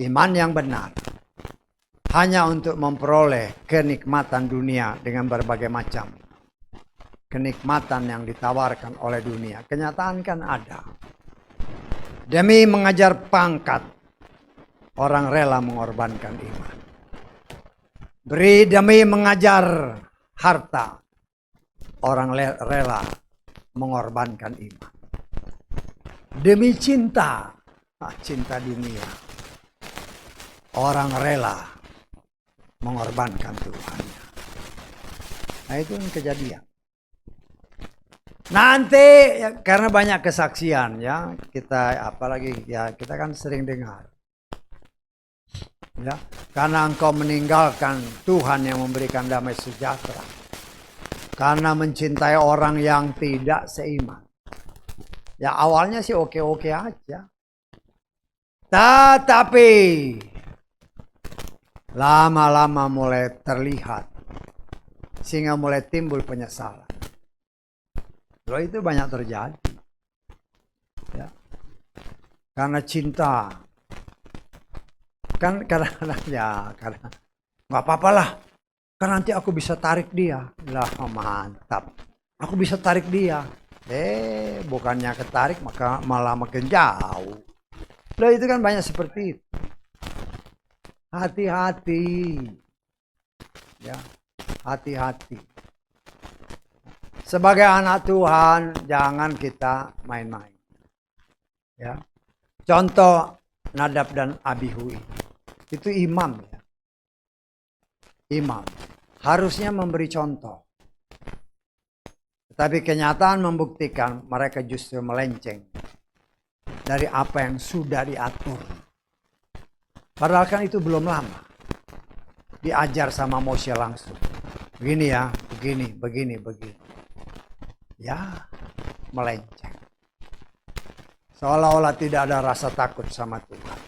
iman yang benar hanya untuk memperoleh kenikmatan dunia dengan berbagai macam kenikmatan yang ditawarkan oleh dunia. Kenyataan kan ada. Demi mengajar pangkat, orang rela mengorbankan iman. Demi mengajar harta, orang rela mengorbankan iman. Demi cinta, cinta dunia, orang rela mengorbankan Tuhannya. Nah itu kejadian. Nanti ya, karena banyak kesaksian ya, kita apalagi ya kita kan sering dengar. Ya, karena engkau meninggalkan Tuhan yang memberikan damai sejahtera. Karena mencintai orang yang tidak seiman. Ya awalnya sih oke-oke aja. Tetapi lama-lama mulai terlihat, sehingga mulai timbul penyesalan. Loh itu banyak terjadi. Ya. Karena cinta. Kan kadang-kadang ya, karena nggak apa-apalah. Kan nanti aku bisa tarik dia. Lah mantap. Aku bisa tarik dia. Bukannya ketarik maka malah makin jauh. Loh itu kan banyak seperti itu. Hati-hati, ya, hati-hati. Sebagai anak Tuhan, jangan kita main-main. Ya, contoh Nadab dan Abihu itu imam, ya. Imam harusnya memberi contoh. Tetapi kenyataan membuktikan mereka justru melenceng dari apa yang sudah diatur. Padahal kan itu belum lama. Diajar sama Moshe langsung. Begini ya, begini, begini, begini. Ya, melenceng. Seolah-olah tidak ada rasa takut sama Tuhan.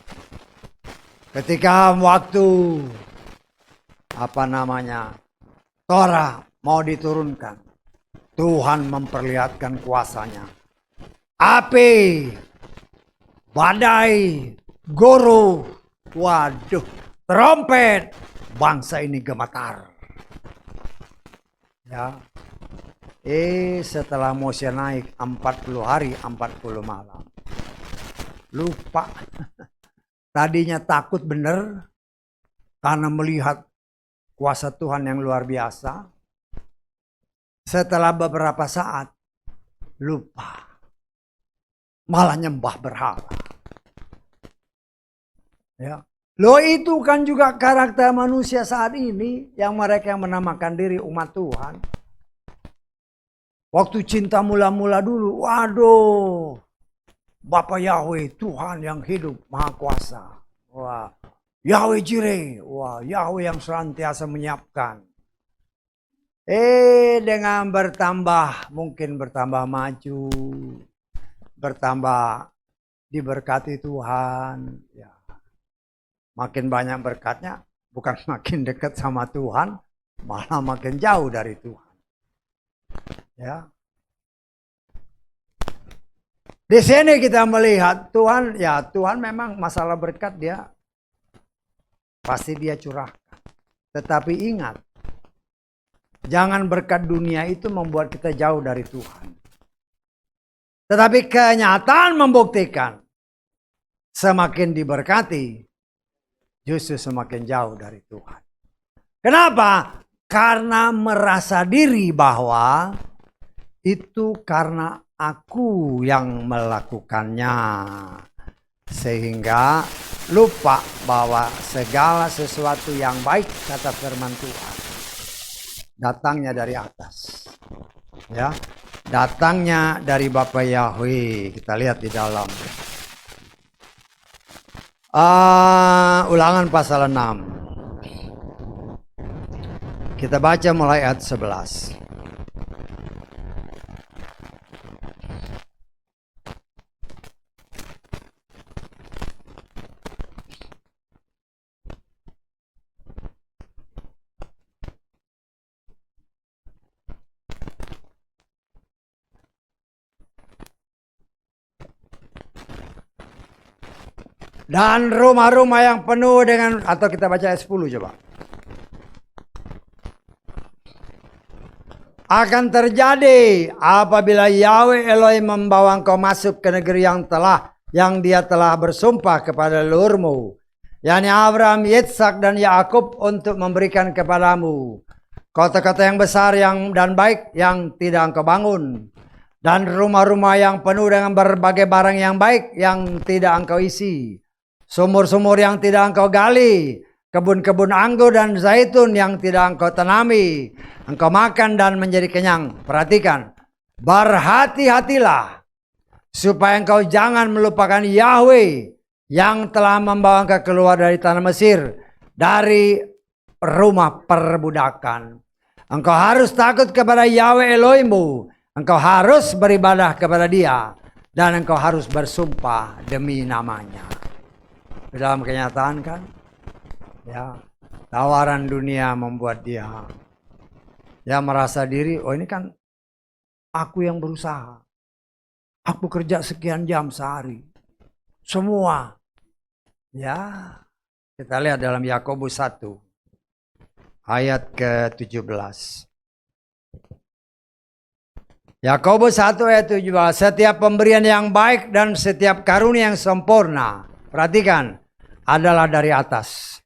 Ketika waktu Torah mau diturunkan, Tuhan memperlihatkan kuasanya. Api, badai, guru, waduh, trompet, bangsa ini gemetar. Ya. Setelah Moshe naik 40 hari 40 malam. Lupa. Tadinya takut bener karena melihat kuasa Tuhan yang luar biasa. Setelah beberapa saat lupa. Malah nyembah berhala. Ya. Loh, itu kan juga karakter manusia saat ini yang mereka yang menamakan diri umat Tuhan. Waktu cinta mula-mula dulu, waduh, Bapa Yahweh, Tuhan yang hidup, Maha Kuasa. Wah, Yahweh Jireh, wah, Yahweh yang senantiasa menyiapkan. Dengan mungkin bertambah maju, bertambah diberkati Tuhan. Ya. Makin banyak berkatnya, bukan makin dekat sama Tuhan, malah makin jauh dari Tuhan. Ya. Di sini kita melihat Tuhan, ya Tuhan memang masalah berkat dia pasti dia curahkan. Tetapi ingat, jangan berkat dunia itu membuat kita jauh dari Tuhan. Tetapi kenyataan membuktikan semakin diberkati, justru semakin jauh dari Tuhan. Kenapa? Karena merasa diri bahwa itu karena aku yang melakukannya. Sehingga lupa bahwa segala sesuatu yang baik, kata firman Tuhan, datangnya dari atas. Ya, datangnya dari Bapa Yahweh. Kita lihat di dalam Ulangan pasal 6. Kita baca mulai ayat 11. Dan rumah-rumah yang penuh dengan, atau kita baca ayat 10 coba. Akan terjadi apabila Yahweh Elohim membawa engkau masuk ke negeri yang dia telah bersumpah kepada leluhurmu, yakni Abraham, Yitzhak dan Yakub, untuk memberikan kepadamu kota-kota yang besar dan baik yang tidak engkau bangun, dan rumah-rumah yang penuh dengan berbagai barang yang baik yang tidak engkau isi, sumur-sumur yang tidak engkau gali, kebun-kebun anggur dan zaitun yang tidak engkau tanami, engkau makan dan menjadi kenyang. Perhatikan, berhati-hatilah supaya engkau jangan melupakan Yahweh yang telah membawa engkau keluar dari tanah Mesir, dari rumah perbudakan. Engkau harus takut kepada Yahweh Elohimmu, engkau harus beribadah kepada Dia, dan engkau harus bersumpah demi namanya. Dalam kenyataan kan, ya, tawaran dunia membuat dia merasa diri, oh ini kan aku yang berusaha, aku kerja sekian jam sehari, semua. Ya, kita lihat dalam Yakobus 1 ayat ke-17. Yakobus 1 ayat 17, setiap pemberian yang baik dan setiap karunia yang sempurna, perhatikan, adalah dari atas,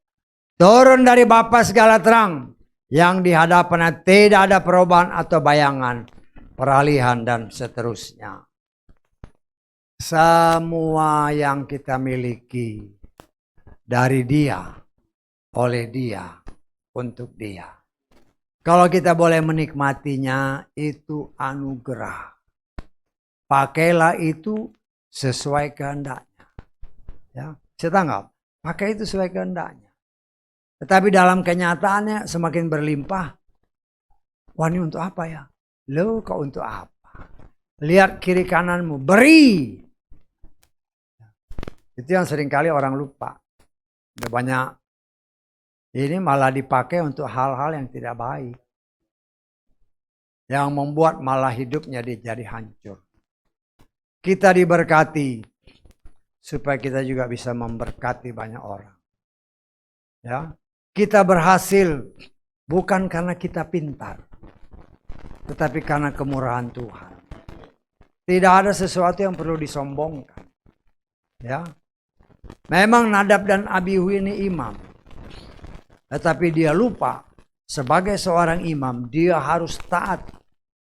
turun dari Bapa segala terang, yang di hadapannya tidak ada perubahan atau bayangan, peralihan dan seterusnya. Semua yang kita miliki dari Dia, oleh Dia, untuk Dia. Kalau kita boleh menikmatinya, itu anugerah. Pakailah itu sesuai kehendaknya. Ya, saya tanggap. Pakai itu sesuai kehendaknya. Tetapi dalam kenyataannya semakin berlimpah. Wah, ini untuk apa ya? Lo kok untuk apa? Lihat kiri kananmu, beri. Itu yang seringkali orang lupa. Udah banyak. Ini malah dipakai untuk hal-hal yang tidak baik. Yang membuat malah hidupnya jadi hancur. Kita diberkati. Supaya kita juga bisa memberkati banyak orang. Ya, kita berhasil bukan karena kita pintar. Tetapi karena kemurahan Tuhan. Tidak ada sesuatu yang perlu disombongkan. Ya, memang Nadab dan Abihu ini imam. Tetapi dia lupa, sebagai seorang imam, dia harus taat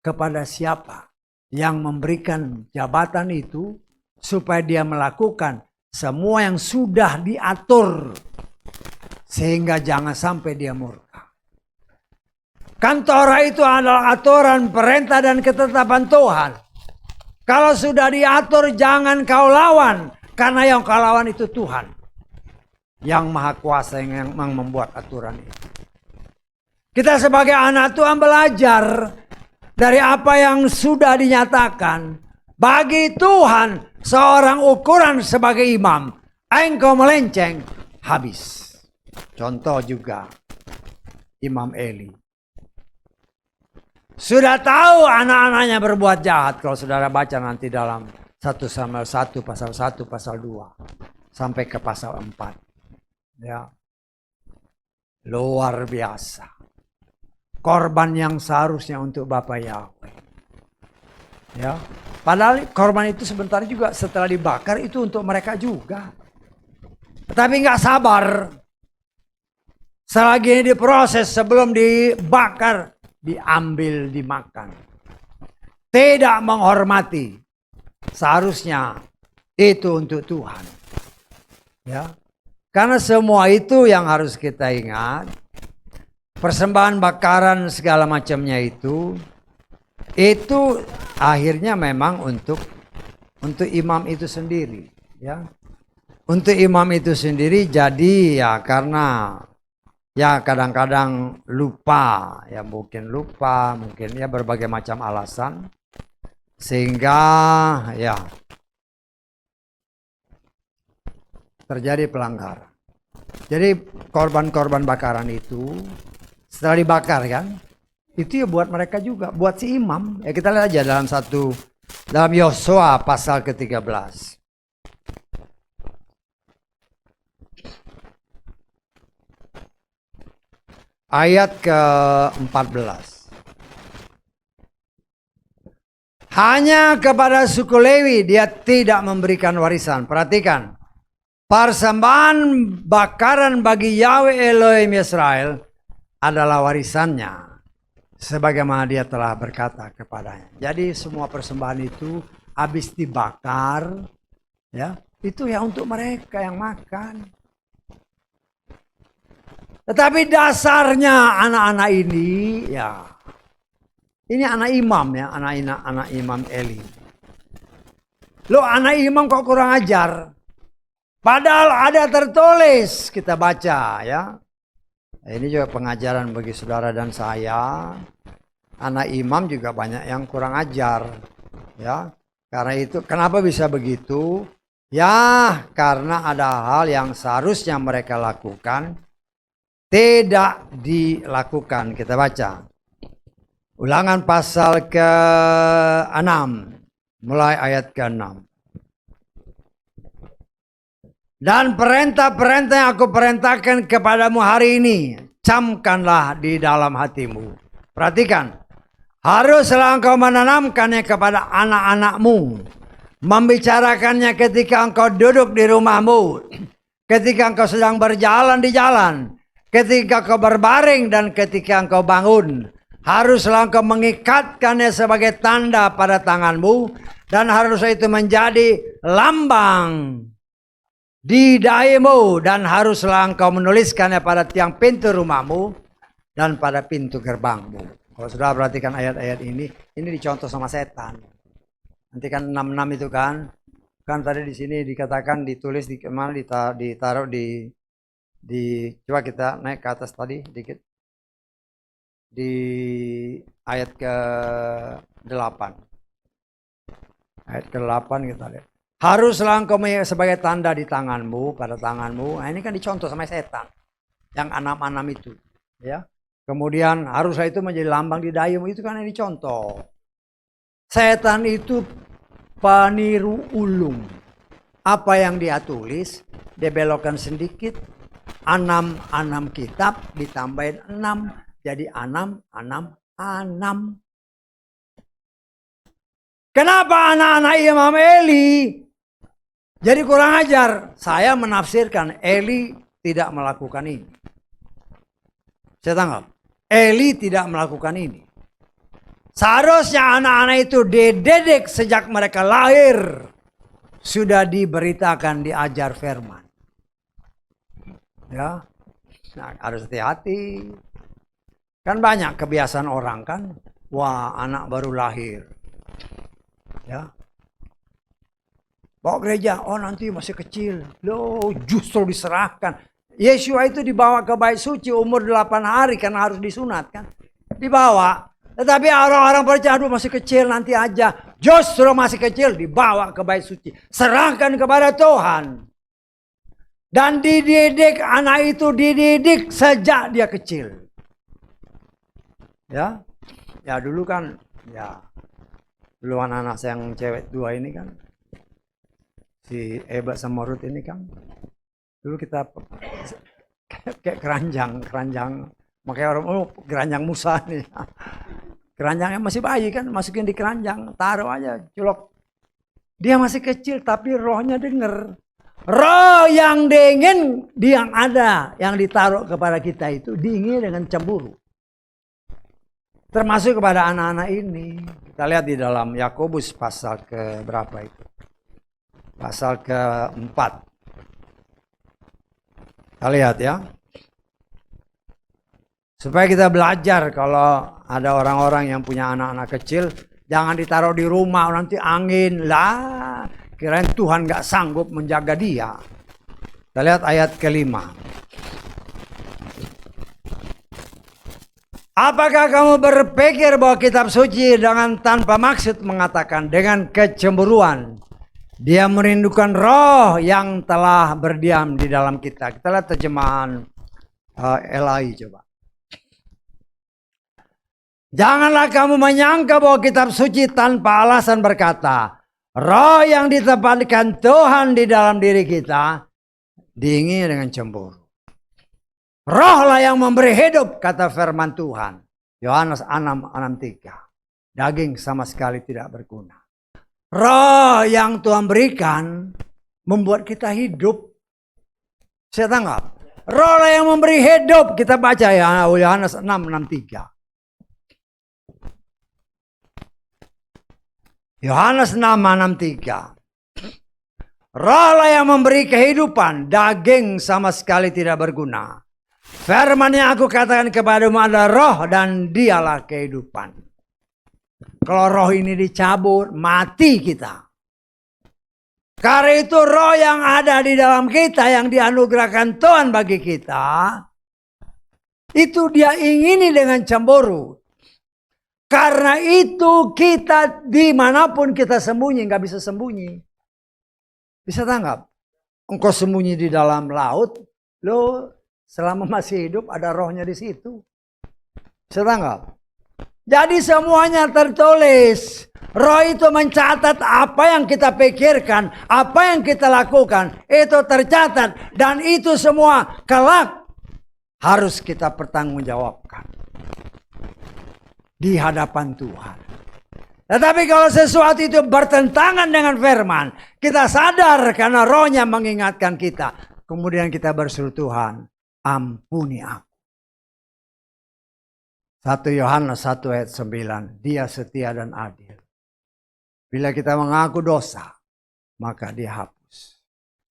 kepada siapa yang memberikan jabatan itu, supaya dia melakukan semua yang sudah diatur, sehingga jangan sampai dia murka. Kan Torah itu adalah aturan, perintah, dan ketetapan Tuhan. Kalau sudah diatur, jangan kau lawan, karena yang kau lawan itu Tuhan. Yang maha kuasa yang membuat aturan itu. Kita sebagai anak Tuhan belajar dari apa yang sudah dinyatakan. Bagi Tuhan seorang ukuran sebagai imam. Engkau melenceng, habis. Contoh juga Imam Eli. Sudah tahu anak-anaknya berbuat jahat. Kalau saudara baca nanti dalam 1 Samuel 1 pasal 1 pasal 2 sampai ke pasal 4. Ya, luar biasa. Korban yang seharusnya untuk Bapa Yahweh. Ya, padahal korban itu sebentar juga setelah dibakar itu untuk mereka juga. Tetapi nggak sabar. Selagi ini diproses sebelum dibakar, diambil, dimakan. Tidak menghormati. Seharusnya itu untuk Tuhan. Ya. Karena semua itu yang harus kita ingat. Persembahan bakaran segala macamnya itu akhirnya memang untuk imam itu sendiri, ya. Untuk imam itu sendiri, jadi ya karena ya kadang-kadang lupa, ya mungkin ya berbagai macam alasan, sehingga ya terjadi pelanggaran. Jadi korban-korban bakaran itu setelah dibakar kan, itu ya buat mereka juga, buat si imam. Ya kita lihat aja dalam Yosua pasal ke-13. Ayat ke-14. Hanya kepada suku Lewi dia tidak memberikan warisan. Perhatikan. Persembahan bakaran bagi Yahweh Elohim Israel adalah warisannya, sebagaimana dia telah berkata kepadanya. Jadi semua persembahan itu habis dibakar, ya itu ya untuk mereka yang makan. Tetapi dasarnya anak-anak ini, ya ini anak imam ya, anak imam Eli. Loh, anak imam kok kurang ajar? Padahal ada tertulis, kita baca ya. Ini juga pengajaran bagi saudara dan saya. Anak imam juga banyak yang kurang ajar. Ya, karena itu kenapa bisa begitu? Ya, karena ada hal yang seharusnya mereka lakukan tidak dilakukan. Kita baca. Ulangan pasal ke-6 mulai ayat ke-6. Dan perintah-perintah yang aku perintahkan kepadamu hari ini, camkanlah di dalam hatimu. Perhatikan, haruslah engkau menanamkannya kepada anak-anakmu, membicarakannya ketika engkau duduk di rumahmu, ketika engkau sedang berjalan di jalan, ketika engkau berbaring dan ketika engkau bangun. Haruslah engkau mengikatkannya sebagai tanda pada tanganmu, dan haruslah itu menjadi lambang di dahimu, dan haruslah engkau menuliskannya pada tiang pintu rumahmu dan pada pintu gerbangmu. Kalau sudah perhatikan ayat-ayat ini dicontoh sama setan. Nanti kan 66 itu kan tadi di sini dikatakan ditulis di mana ditaruh di coba kita naik ke atas tadi dikit. Di ayat ke-8. Ayat ke-8 kita lihat. Haruslah engkau sebagai tanda di tanganmu, pada tanganmu. Nah, ini kan dicontoh sama setan. Yang 66 itu, ya. Kemudian haruslah itu menjadi lambang di dayung, itu kan yang dicontoh. Setan itu peniru ulung. Apa yang dia tulis, dia belokkan sedikit. 6 kitab ditambahin 6, jadi 6. Kenapa anak-anak Imam Eli jadi kurang ajar? Saya menafsirkan Eli tidak melakukan ini. Saya tangkap. Eli tidak melakukan ini. Seharusnya anak-anak itu dididik sejak mereka lahir. Sudah diberitakan, diajar firman. Ya, nah, harus hati-hati. Kan banyak kebiasaan orang kan. Wah, anak baru lahir. Ya. Bawa gereja, oh nanti masih kecil. Loh, justru diserahkan. Yesua itu dibawa ke bait suci umur 8 hari karena harus disunat kan. Dibawa. Tetapi orang-orang percaya, aduh masih kecil nanti aja. Justru masih kecil dibawa ke bait suci. Serahkan kepada Tuhan. Dan dididik, anak itu dididik sejak dia kecil. Ya, ya dulu kan, ya dulu anak-anak saya yang cewek 2 ini kan. Si Eba sama Ruth ini kan dulu kita kayak keranjang makanya orang keranjang Musa nih. Keranjangnya masih bayi kan, masukin di keranjang, taruh aja, culok. Dia masih kecil tapi rohnya denger. Roh yang dingin yang ada, yang ditaruh kepada kita itu dingin dengan cemburu. Termasuk kepada anak-anak ini. Kita lihat di dalam Yakobus pasal ke berapa itu? Pasal ke-4. Kita lihat ya. Supaya kita belajar kalau ada orang-orang yang punya anak-anak kecil, jangan ditaruh di rumah nanti angin lah. Kirain Tuhan gak sanggup menjaga dia. Kita lihat ayat ke-5. Apakah kamu berpikir bahwa kitab suci dengan tanpa maksud mengatakan dengan kecemburuan dia merindukan roh yang telah berdiam di dalam kita. Kita lihat terjemahan LAI coba. Janganlah kamu menyangka bahwa kitab suci tanpa alasan berkata, roh yang ditempatkan Tuhan di dalam diri kita diingini dengan cemburu. Rohlah yang memberi hidup, kata firman Tuhan. Yohanes 6:3. Daging sama sekali tidak berguna. Roh yang Tuhan berikan membuat kita hidup. Saya tanggap. Roh yang memberi hidup. Kita baca ya Yohanes 6:3. Yohanes 6:3. Rohlah yang memberi kehidupan. Daging sama sekali tidak berguna. Firman yang aku katakan kepadamu adalah roh dan dialah kehidupan. Kalau roh ini dicabut, mati kita. Karena itu roh yang ada di dalam kita, yang dianugerahkan Tuhan bagi kita, itu dia ingini dengan cemburu. Karena itu kita dimanapun kita sembunyi, nggak bisa sembunyi. Bisa tanggap? Engkau sembunyi di dalam laut, lo selama masih hidup ada rohnya di situ. Bisa tanggap? Jadi semuanya tertulis. Roh itu mencatat apa yang kita pikirkan, apa yang kita lakukan. Itu tercatat. Dan itu semua kelak harus kita pertanggungjawabkan di hadapan Tuhan. Tetapi kalau sesuatu itu bertentangan dengan firman, kita sadar karena rohnya mengingatkan kita. Kemudian kita berseru, Tuhan, ampuni aku. 1 Yohanes 1 ayat 9. Dia setia dan adil. Bila kita mengaku dosa, maka dia hapus.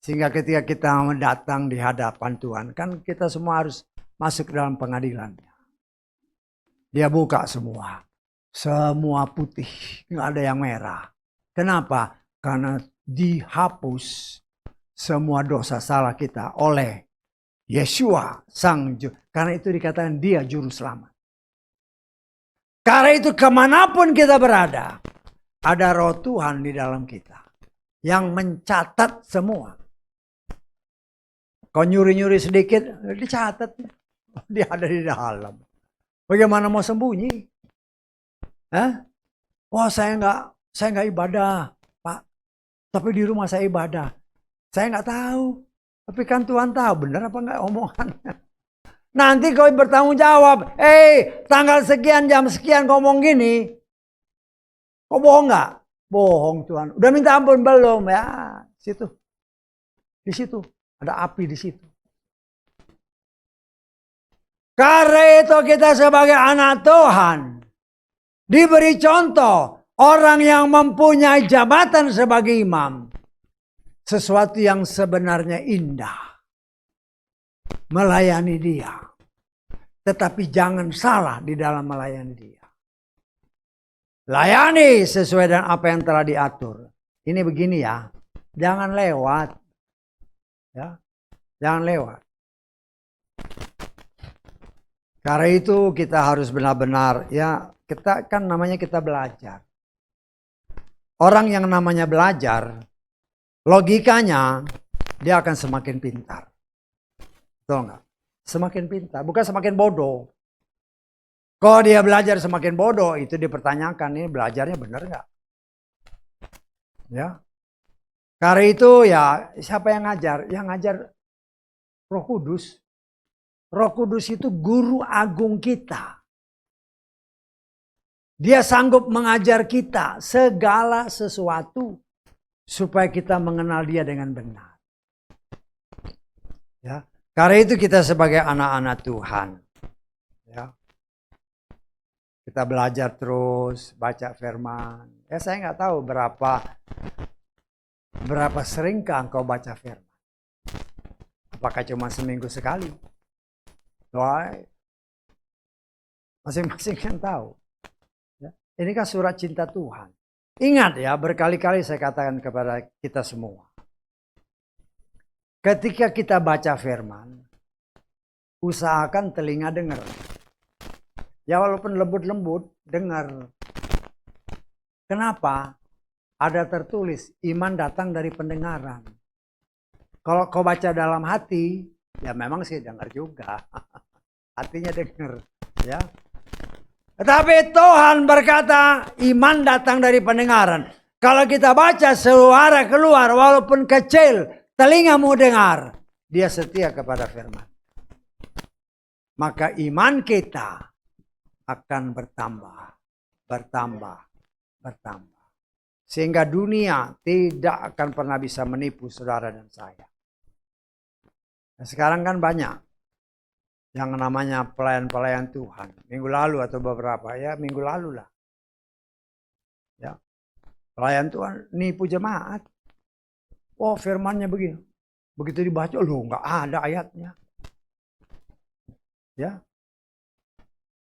Sehingga ketika kita datang di hadapan Tuhan, kan kita semua harus masuk dalam pengadilannya. Dia buka semua. Semua putih, nggak ada yang merah. Kenapa? Karena dihapus semua dosa salah kita oleh Yeshua karena itu dikatakan dia juru selamat. Karena itu kemanapun kita berada, ada roh Tuhan di dalam kita yang mencatat semua. Kau nyuri-nyuri sedikit, dicatat. Dia ada di dalam. Bagaimana mau sembunyi? Wah, saya nggak ibadah, Pak. Tapi di rumah saya ibadah. Saya nggak tahu. Tapi kan Tuhan tahu benar apa nggak omongannya. Nanti kau bertanggung jawab. Tanggal sekian jam sekian kau ngomong gini. Kau bohong nggak? Bohong Tuhan. Udah minta ampun belum? Ya, situ. Di situ ada api di situ. Karena itu kita sebagai anak Tuhan diberi contoh orang yang mempunyai jabatan sebagai imam. Sesuatu yang sebenarnya indah. Melayani dia. Tetapi jangan salah di dalam melayani dia. Layani sesuai dengan apa yang telah diatur. Ini begini ya. Jangan lewat. Ya. Jangan lewat. Karena itu kita harus benar-benar ya, kita kan namanya kita belajar. Orang yang namanya belajar, logikanya dia akan semakin pintar. Betul nggak? Semakin pintar, bukan semakin bodoh. Kalau dia belajar semakin bodoh, itu dipertanyakan, ini belajarnya benar nggak? Ya. Karena itu ya, siapa yang ngajar? Yang ngajar Roh Kudus. Roh Kudus itu guru agung kita. Dia sanggup mengajar kita segala sesuatu supaya kita mengenal dia dengan benar. Ya. Karena itu kita sebagai anak-anak Tuhan, ya, kita belajar terus, baca firman. Ya saya nggak tahu berapa seringkah engkau baca firman. Apakah cuma seminggu sekali? Wah, masing-masing kan tahu. Ya. Ini kan surat cinta Tuhan. Ingat ya, berkali-kali saya katakan kepada kita semua. Ketika kita baca firman, usahakan telinga dengar. Ya walaupun lembut-lembut, dengar. Kenapa? Ada tertulis, iman datang dari pendengaran. Kalau kau baca dalam hati, ya memang sih dengar juga. Hatinya dengar. Ya. Tetapi Tuhan berkata, iman datang dari pendengaran. Kalau kita baca suara keluar, walaupun kecil, telingamu dengar, dia setia kepada firman. Maka iman kita akan bertambah. Sehingga dunia tidak akan pernah bisa menipu saudara dan saya. Nah, sekarang kan banyak yang namanya pelayan-pelayan Tuhan. Minggu lalu atau beberapa, ya minggu lalu lah. Ya. Pelayan Tuhan nipu jemaat. Oh firmannya begini. Begitu dibaca, loh nggak ada ayatnya. Ya.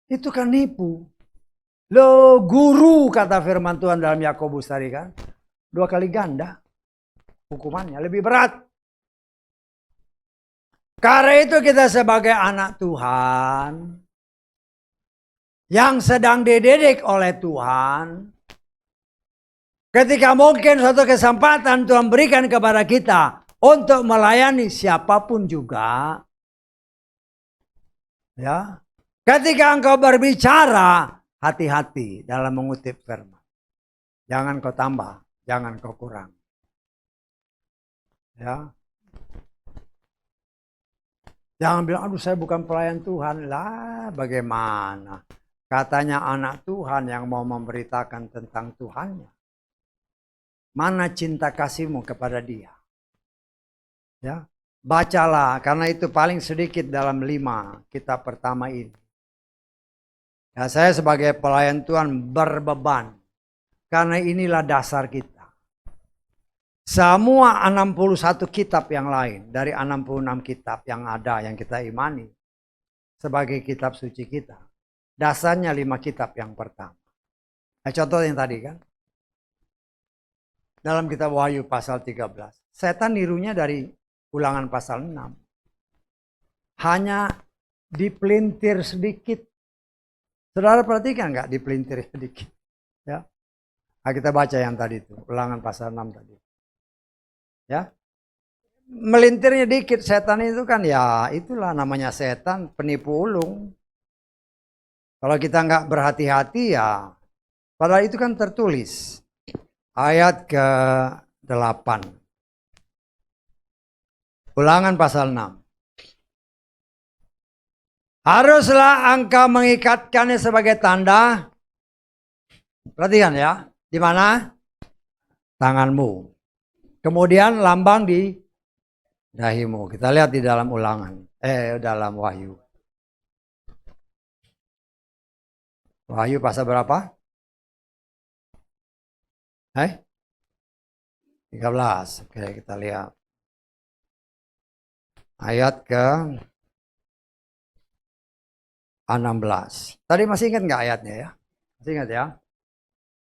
Itu kan nipu. Loh guru kata firman Tuhan dalam Yakobus tadi kan. 2 kali ganda. Hukumannya lebih berat. Karena itu kita sebagai anak Tuhan. Yang sedang dididik oleh Tuhan. Ketika mungkin suatu kesempatan Tuhan berikan kepada kita untuk melayani siapapun juga. Ya. Ketika engkau berbicara, hati-hati dalam mengutip firman. Jangan kau tambah, jangan kau kurang. Ya. Jangan bilang, aduh saya bukan pelayan Tuhan. Lah bagaimana? Katanya anak Tuhan yang mau memberitakan tentang Tuhannya. Mana cinta kasihmu kepada dia? Ya, bacalah karena itu paling sedikit dalam 5 kitab pertama ini. Ya, saya sebagai pelayan Tuhan berbeban karena inilah dasar kita. Semua 61 kitab yang lain dari 66 kitab yang ada yang kita imani sebagai kitab suci kita. Dasarnya 5 kitab yang pertama. Nah, contoh yang tadi kan. Dalam kitab Wahyu pasal 13. Setan nirunya dari Ulangan pasal 6. Hanya dipelintir sedikit. Saudara perhatikan nggak dipelintir sedikit? Ya. Nah, kita baca yang tadi itu, Ulangan pasal 6 tadi. Ya. Melintirnya dikit, setan itu kan ya itulah namanya setan, penipu ulung. Kalau kita nggak berhati-hati ya, padahal itu kan tertulis. Ayat ke-8. Ulangan pasal 6. Haruslah engkau mengikatkannya sebagai tanda. Perhatikan ya, di mana? Tanganmu. Kemudian lambang di dahimu. Kita lihat di dalam Ulangan, dalam Wahyu. Wahyu pasal berapa? 13. Oke, kita lihat. Ayat ke-16. Tadi masih ingat nggak ayatnya ya? Masih ingat ya?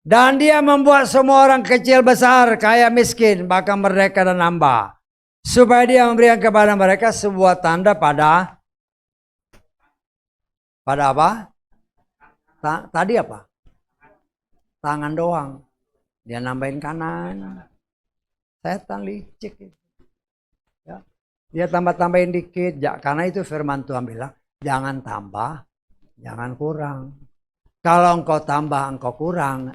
Dan dia membuat semua orang kecil besar, kaya miskin, bahkan merdeka dan hamba. Supaya dia memberikan kepada mereka sebuah tanda pada apa? Tadi apa? Tangan doang. Dia nambahin kanan. Setan licik. Ya. Dia tambah-tambahin dikit. Ya, karena itu firman Tuhan bilang, jangan tambah, jangan kurang. Kalau engkau tambah, engkau kurang,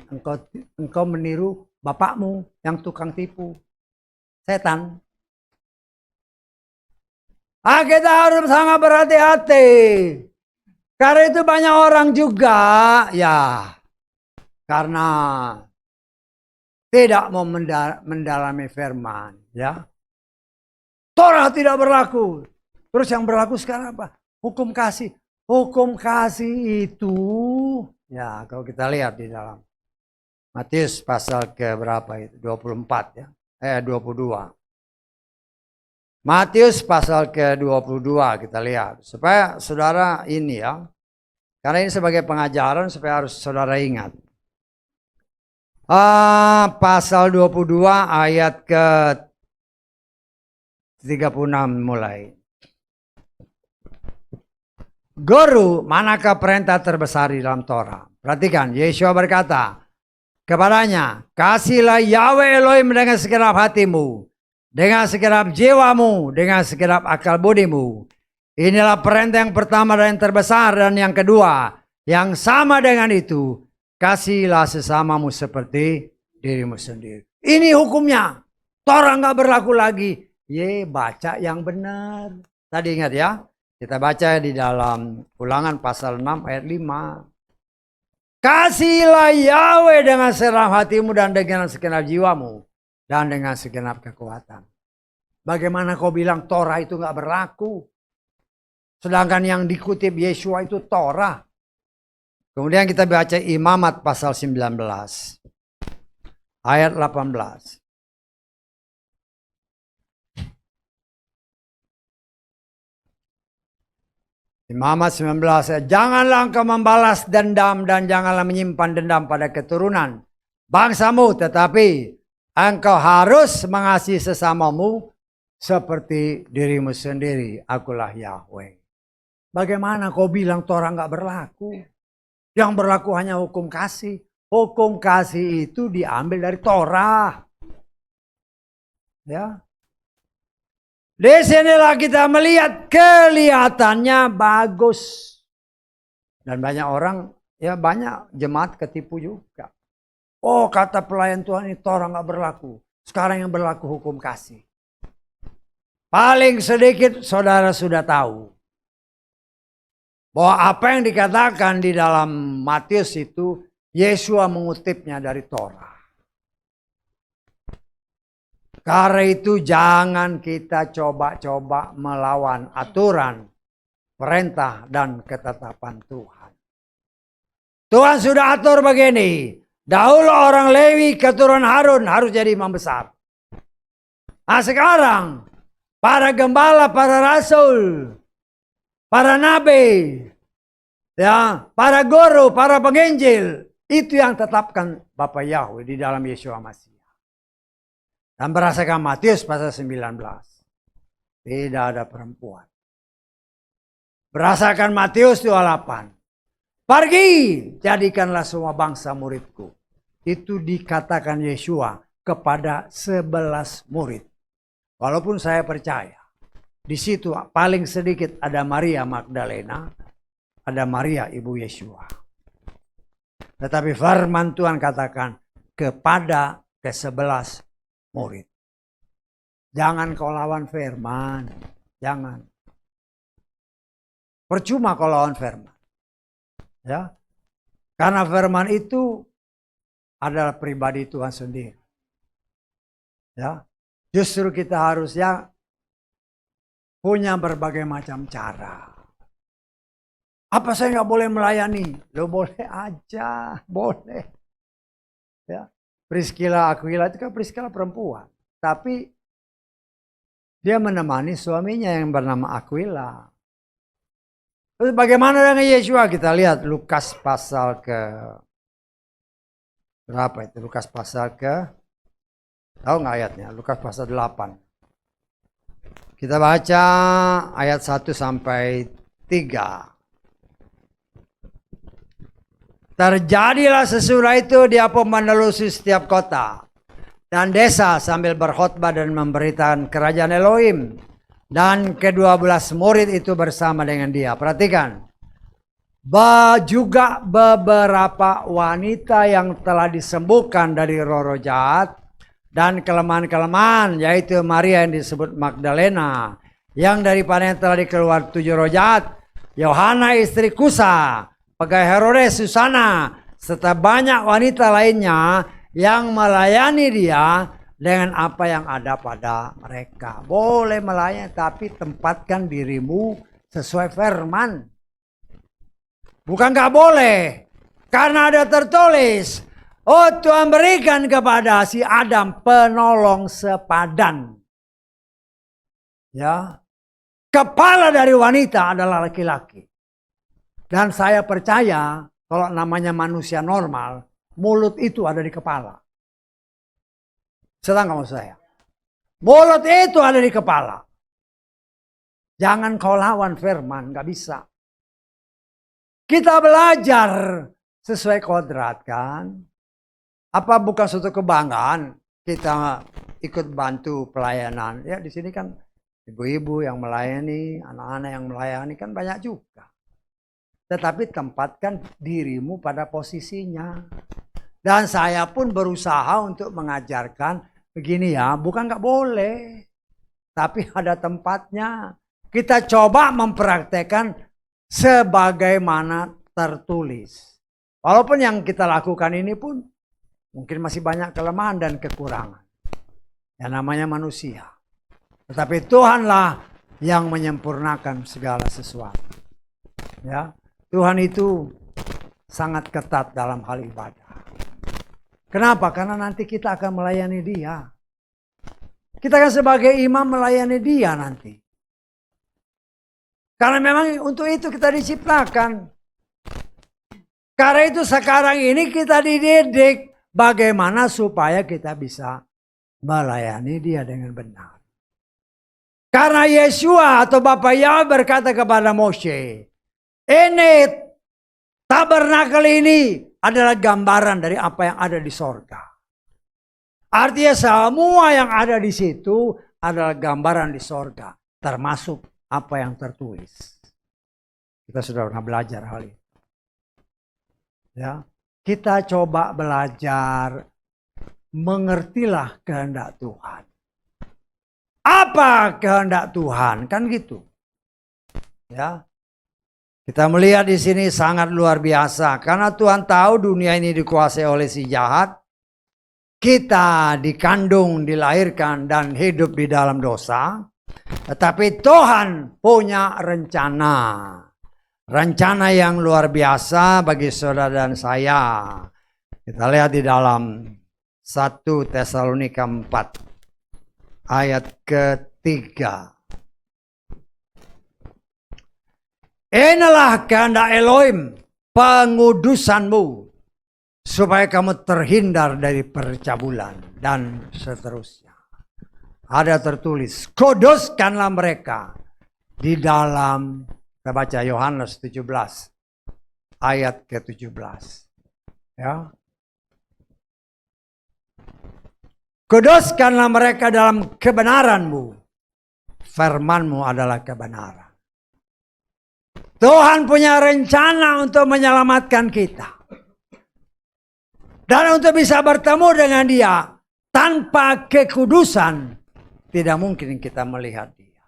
engkau meniru bapakmu yang tukang tipu. Setan. Kita harus sangat berhati-hati. Karena itu banyak orang juga, ya, karena tidak mau mendalami firman, ya. Torah tidak berlaku. Terus yang berlaku sekarang apa? Hukum kasih. Hukum kasih itu, ya, kalau kita lihat di dalam Matius pasal ke berapa itu? 24 ya. 22. Matius pasal ke-22 kita lihat. Supaya saudara ini ya. Karena ini sebagai pengajaran supaya harus saudara ingat. Pasal 22 ayat ke-36 mulai. Guru, manakah perintah terbesar di dalam Torah? Perhatikan, Yeshua berkata kepadanya, kasihlah Yahweh Elohim dengan segenap hatimu, dengan segenap jiwamu, dengan segenap akal budimu. Inilah perintah yang pertama dan yang terbesar, dan yang kedua, yang sama dengan itu, kasihlah sesamamu seperti dirimu sendiri. Ini hukumnya. Torah nggak berlaku lagi. Baca yang benar. Tadi ingat ya. Kita baca di dalam Ulangan pasal 6 ayat 5. Kasihlah Yahweh dengan segenap hatimu dan dengan segenap jiwamu dan dengan segenap kekuatan. Bagaimana kau bilang Torah itu nggak berlaku? Sedangkan yang dikutip Yeshua itu Torah. Kemudian kita baca Imamat pasal 19 ayat 18. Imamat 19, janganlah engkau membalas dendam dan janganlah menyimpan dendam pada keturunan bangsamu, tetapi engkau harus mengasihi sesamamu seperti dirimu sendiri. Akulah Yahweh. Bagaimana kau bilang Torah nggak berlaku? Yang berlaku hanya hukum kasih. Hukum kasih itu diambil dari Torah. Ya. Di sinilah kita melihat kelihatannya bagus. Dan banyak orang, ya banyak jemaat ketipu juga. Oh, kata pelayan Tuhan ini Torah nggak berlaku. Sekarang yang berlaku hukum kasih. Paling sedikit saudara sudah tahu bahwa apa yang dikatakan di dalam Matius itu Yeshua mengutipnya dari Torah. Karena itu jangan kita coba-coba melawan aturan, perintah, dan ketetapan Tuhan. Tuhan sudah atur begini. Dahulu orang Lewi keturunan Harun harus jadi imam besar. Nah sekarang para gembala, para rasul, para nabi, Ya, para guru, para penginjil, itu yang tetapkan Bapa Yahweh di dalam Yeshua Masih. Dan berdasarkan Matius pasal 19, tidak ada perempuan. Berdasarkan Matius 28, pergi, jadikanlah semua bangsa muridku. Itu dikatakan Yeshua kepada 11 murid. Walaupun saya percaya, di situ paling sedikit ada Maria Magdalena, ada Maria ibu Yeshua. Tetapi firman Tuhan katakan kepada ke-11 murid. Jangan kau lawan firman, jangan. Percuma kau lawan firman. Ya. Karena firman itu adalah pribadi Tuhan sendiri. Ya. Justru kita harusnya punya berbagai macam cara. Apa saya nggak boleh melayani? Lo boleh aja, boleh. Ya. Priscilla Aquila itu kan Priscilla perempuan. Tapi dia menemani suaminya yang bernama Aquila. Terus bagaimana dengan Yeshua? Kita lihat Lukas pasal ke berapa itu? Lukas pasal ke, tahu nggak ayatnya? Lukas pasal 8. Kita baca ayat 1 sampai 3. Terjadilah sesudah itu dia pun menelusuri setiap kota dan desa sambil berkhotbah dan memberitakan kerajaan Elohim. Dan ke-12 murid itu bersama dengan dia. Perhatikan. Juga beberapa wanita yang telah disembuhkan dari roh-roh jahat dan kelemahan-kelemahan, yaitu Maria yang disebut Magdalena, yang daripadanya telah dikeluar 7 roh jahat, Yohana istri Kusa, pegawai Herodes, Susana, serta banyak wanita lainnya yang melayani dia dengan apa yang ada pada mereka. Boleh melayani, tapi tempatkan dirimu sesuai firman. Bukan nggak boleh, karena ada tertulis, oh Tuhan berikan kepada si Adam penolong sepadan. Ya, kepala dari wanita adalah laki-laki. Dan saya percaya kalau namanya manusia normal, mulut itu ada di kepala. Sedang kamu saya. Mulut itu ada di kepala. Jangan kau lawan firman, gak bisa. Kita belajar sesuai kodrat kan. Apa bukan suatu kebanggaan kita ikut bantu pelayanan. Ya di sini kan ibu-ibu yang melayani, anak-anak yang melayani kan banyak juga. Tetapi tempatkan dirimu pada posisinya. Dan saya pun berusaha untuk mengajarkan begini ya, bukan nggak boleh, tapi ada tempatnya. Kita coba mempraktekkan sebagaimana tertulis. Walaupun yang kita lakukan ini pun mungkin masih banyak kelemahan dan kekurangan. Yang namanya manusia. Tetapi Tuhanlah yang menyempurnakan segala sesuatu. Ya, Tuhan itu sangat ketat dalam hal ibadah. Kenapa? Karena nanti kita akan melayani dia. Kita akan sebagai imam melayani dia nanti. Karena memang untuk itu kita diciptakan. Karena itu sekarang ini kita dididik bagaimana supaya kita bisa melayani dia dengan benar. Karena Yeshua atau Bapa Yahweh berkata kepada Moshe, ini tabernakel ini adalah gambaran dari apa yang ada di sorga. Artinya semua yang ada di situ adalah gambaran di sorga. Termasuk apa yang tertulis. Kita sudah pernah belajar hal itu. Ya, kita coba belajar. Mengertilah kehendak Tuhan. Apa kehendak Tuhan? Kan gitu. Ya. Kita melihat di sini sangat luar biasa. Karena Tuhan tahu dunia ini dikuasai oleh si jahat. Kita dikandung, dilahirkan, dan hidup di dalam dosa. Tetapi Tuhan punya rencana. Rencana yang luar biasa bagi saudara dan saya. Kita lihat di dalam 1 Tesalonika 4. Ayat ketiga. Inilah kehendak Elohim, pengudusanmu, supaya kamu terhindar dari percabulan, dan seterusnya. Ada tertulis, kuduskanlah mereka di dalam, kita baca Yohanes 17, ayat ke-17. Ya. Kuduskanlah mereka dalam kebenaranmu, firmanmu adalah kebenaran. Tuhan punya rencana untuk menyelamatkan kita. Dan untuk bisa bertemu dengan Dia, tanpa kekudusan, tidak mungkin kita melihat Dia.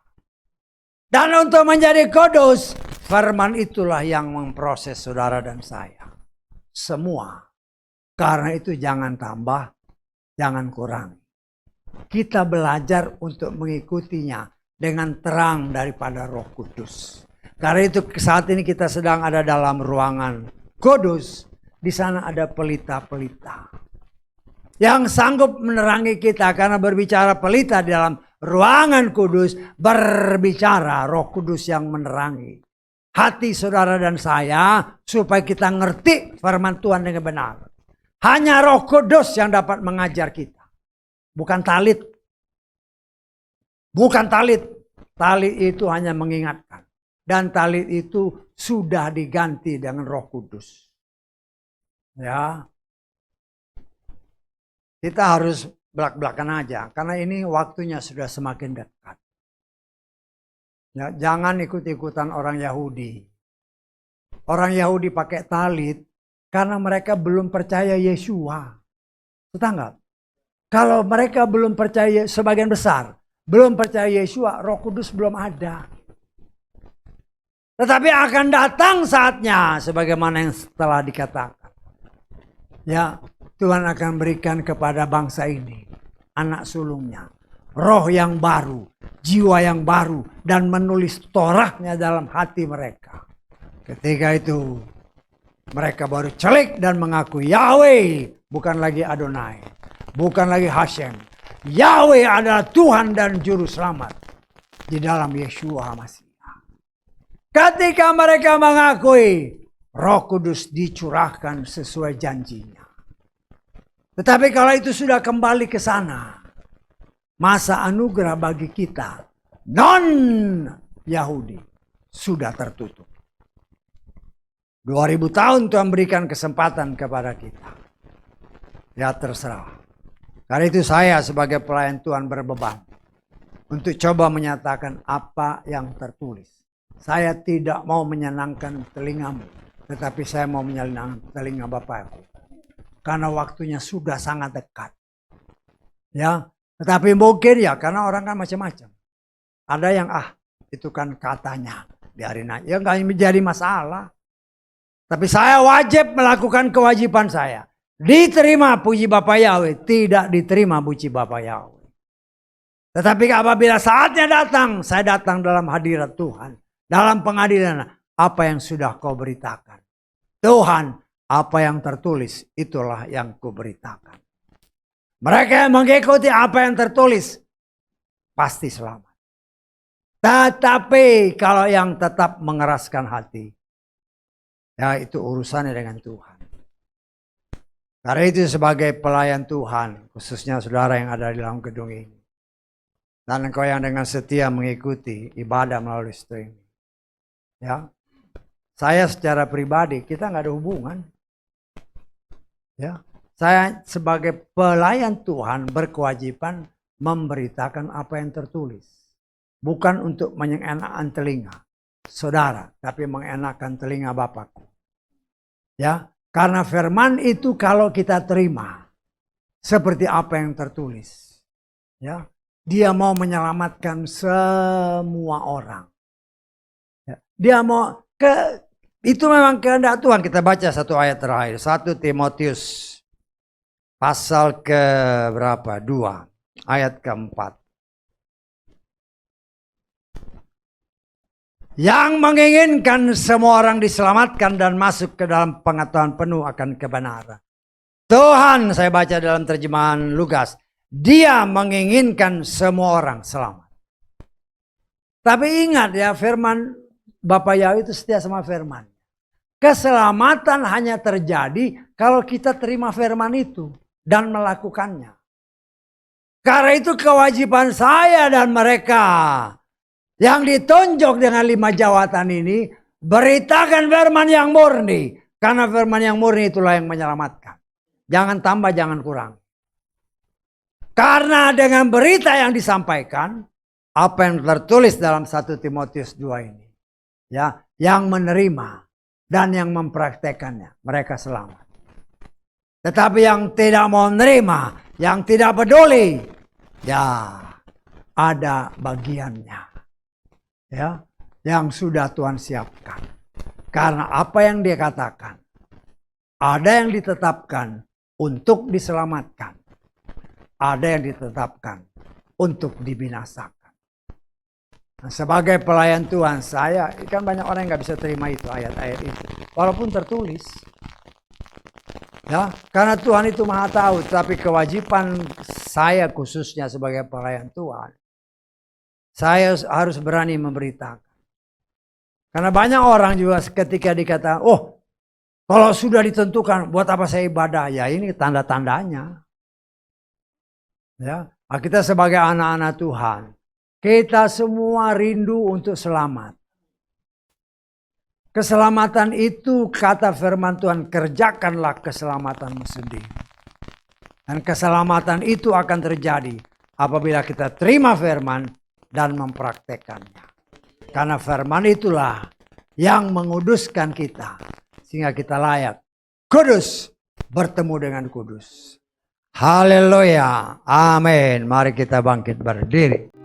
Dan untuk menjadi kudus, firman itulah yang memproses saudara dan saya. Semua. Karena itu jangan tambah, jangan kurang. Kita belajar untuk mengikutinya dengan terang daripada Roh Kudus. Karena itu saat ini kita sedang ada dalam ruangan kudus. Di sana ada pelita-pelita yang sanggup menerangi kita, karena berbicara pelita di dalam ruangan kudus, berbicara Roh Kudus yang menerangi hati saudara dan saya supaya kita ngerti firman Tuhan dengan benar. Hanya Roh Kudus yang dapat mengajar kita, bukan talit. Bukan talit. Talit itu hanya mengingatkan. Dan talit itu sudah diganti dengan Roh Kudus. Ya. Kita harus belak-belakan aja. Karena ini waktunya sudah semakin dekat. Ya, jangan ikut-ikutan orang Yahudi. Orang Yahudi pakai talit karena mereka belum percaya Yesua. Betul nggak? Kalau mereka belum percaya, sebagian besar belum percaya Yesua, Roh Kudus belum ada. Tetapi akan datang saatnya sebagaimana yang telah dikatakan. Ya, Tuhan akan berikan kepada bangsa ini anak sulungnya, roh yang baru, jiwa yang baru, dan menulis Torahnya dalam hati mereka. Ketika itu mereka baru celik dan mengaku Yahweh bukan lagi Adonai, bukan lagi Hashem. Yahweh adalah Tuhan dan Juru Selamat di dalam Yeshua Masih. Ketika mereka mengakui, Roh Kudus dicurahkan sesuai janjinya. Tetapi kalau itu sudah kembali ke sana, masa anugerah bagi kita non-Yahudi sudah tertutup. 2000 tahun Tuhan berikan kesempatan kepada kita. Ya terserah. Karena itu saya sebagai pelayan Tuhan berbeban untuk coba menyatakan apa yang tertulis. Saya tidak mau menyenangkan telingamu, tetapi saya mau menyenangkan telinga Bapakku. Karena waktunya sudah sangat dekat. Ya, tetapi mungkin ya karena orang kan macam-macam. Ada yang itu kan katanya, biarin aja. Ya nggak menjadi masalah. Tapi saya wajib melakukan kewajiban saya. Diterima puji Bapa Yahweh, tidak diterima puji Bapa Yahweh. Tetapi apabila saatnya datang, saya datang dalam hadirat Tuhan. Dalam pengadilan, apa yang sudah kau beritakan. Tuhan, apa yang tertulis, itulah yang kau beritakan. Mereka yang mengikuti apa yang tertulis, pasti selamat. Tetapi kalau yang tetap mengeraskan hati, ya itu urusannya dengan Tuhan. Karena itu sebagai pelayan Tuhan, khususnya saudara yang ada di dalam gedung ini. Dan engkau yang dengan setia mengikuti ibadah melalui streaming. Ya, saya secara pribadi kita nggak ada hubungan. Ya, saya sebagai pelayan Tuhan berkewajiban memberitakan apa yang tertulis, bukan untuk menyenangkan telinga saudara, tapi mengenakan telinga Bapakku. Ya, karena firman itu kalau kita terima seperti apa yang tertulis, ya, dia mau menyelamatkan semua orang. Dia mau itu memang kehendak Tuhan. Kita baca satu ayat terakhir. 1 Timotius pasal ke berapa? 2 ayat keempat. Yang menginginkan semua orang diselamatkan dan masuk ke dalam pengetahuan penuh akan kebenaran. Tuhan, saya baca dalam terjemahan Lukas, Dia menginginkan semua orang selamat. Tapi ingat ya, firman Bapak Yahweh itu setia sama firman. Keselamatan hanya terjadi kalau kita terima firman itu dan melakukannya. Karena itu kewajiban saya dan mereka yang ditunjuk dengan 5 jawatan ini, beritakan firman yang murni. Karena firman yang murni itulah yang menyelamatkan. Jangan tambah, jangan kurang. Karena dengan berita yang disampaikan, apa yang tertulis dalam 1 Timotius 2 ini, ya, yang menerima dan yang mempraktekannya, mereka selamat. Tetapi yang tidak mau menerima, yang tidak peduli, ya ada bagiannya, ya, yang sudah Tuhan siapkan. Karena apa yang dia katakan, ada yang ditetapkan untuk diselamatkan, ada yang ditetapkan untuk dibinasakan. Nah, sebagai pelayan Tuhan saya, kan banyak orang yang nggak bisa terima itu ayat-ayat itu, walaupun tertulis. Ya, karena Tuhan itu maha tahu, tapi kewajiban saya khususnya sebagai pelayan Tuhan, saya harus berani memberitakan. Karena banyak orang juga ketika dikatakan, oh kalau sudah ditentukan, buat apa saya ibadah? Ya ini tanda-tandanya. Ya, kita sebagai anak-anak Tuhan, kita semua rindu untuk selamat. Keselamatan itu kata firman Tuhan, kerjakanlah keselamatanmu sendiri. Dan keselamatan itu akan terjadi apabila kita terima firman dan mempraktekannya. Karena firman itulah yang menguduskan kita. Sehingga kita layak kudus bertemu dengan kudus. Haleluya. Amin. Mari kita bangkit berdiri.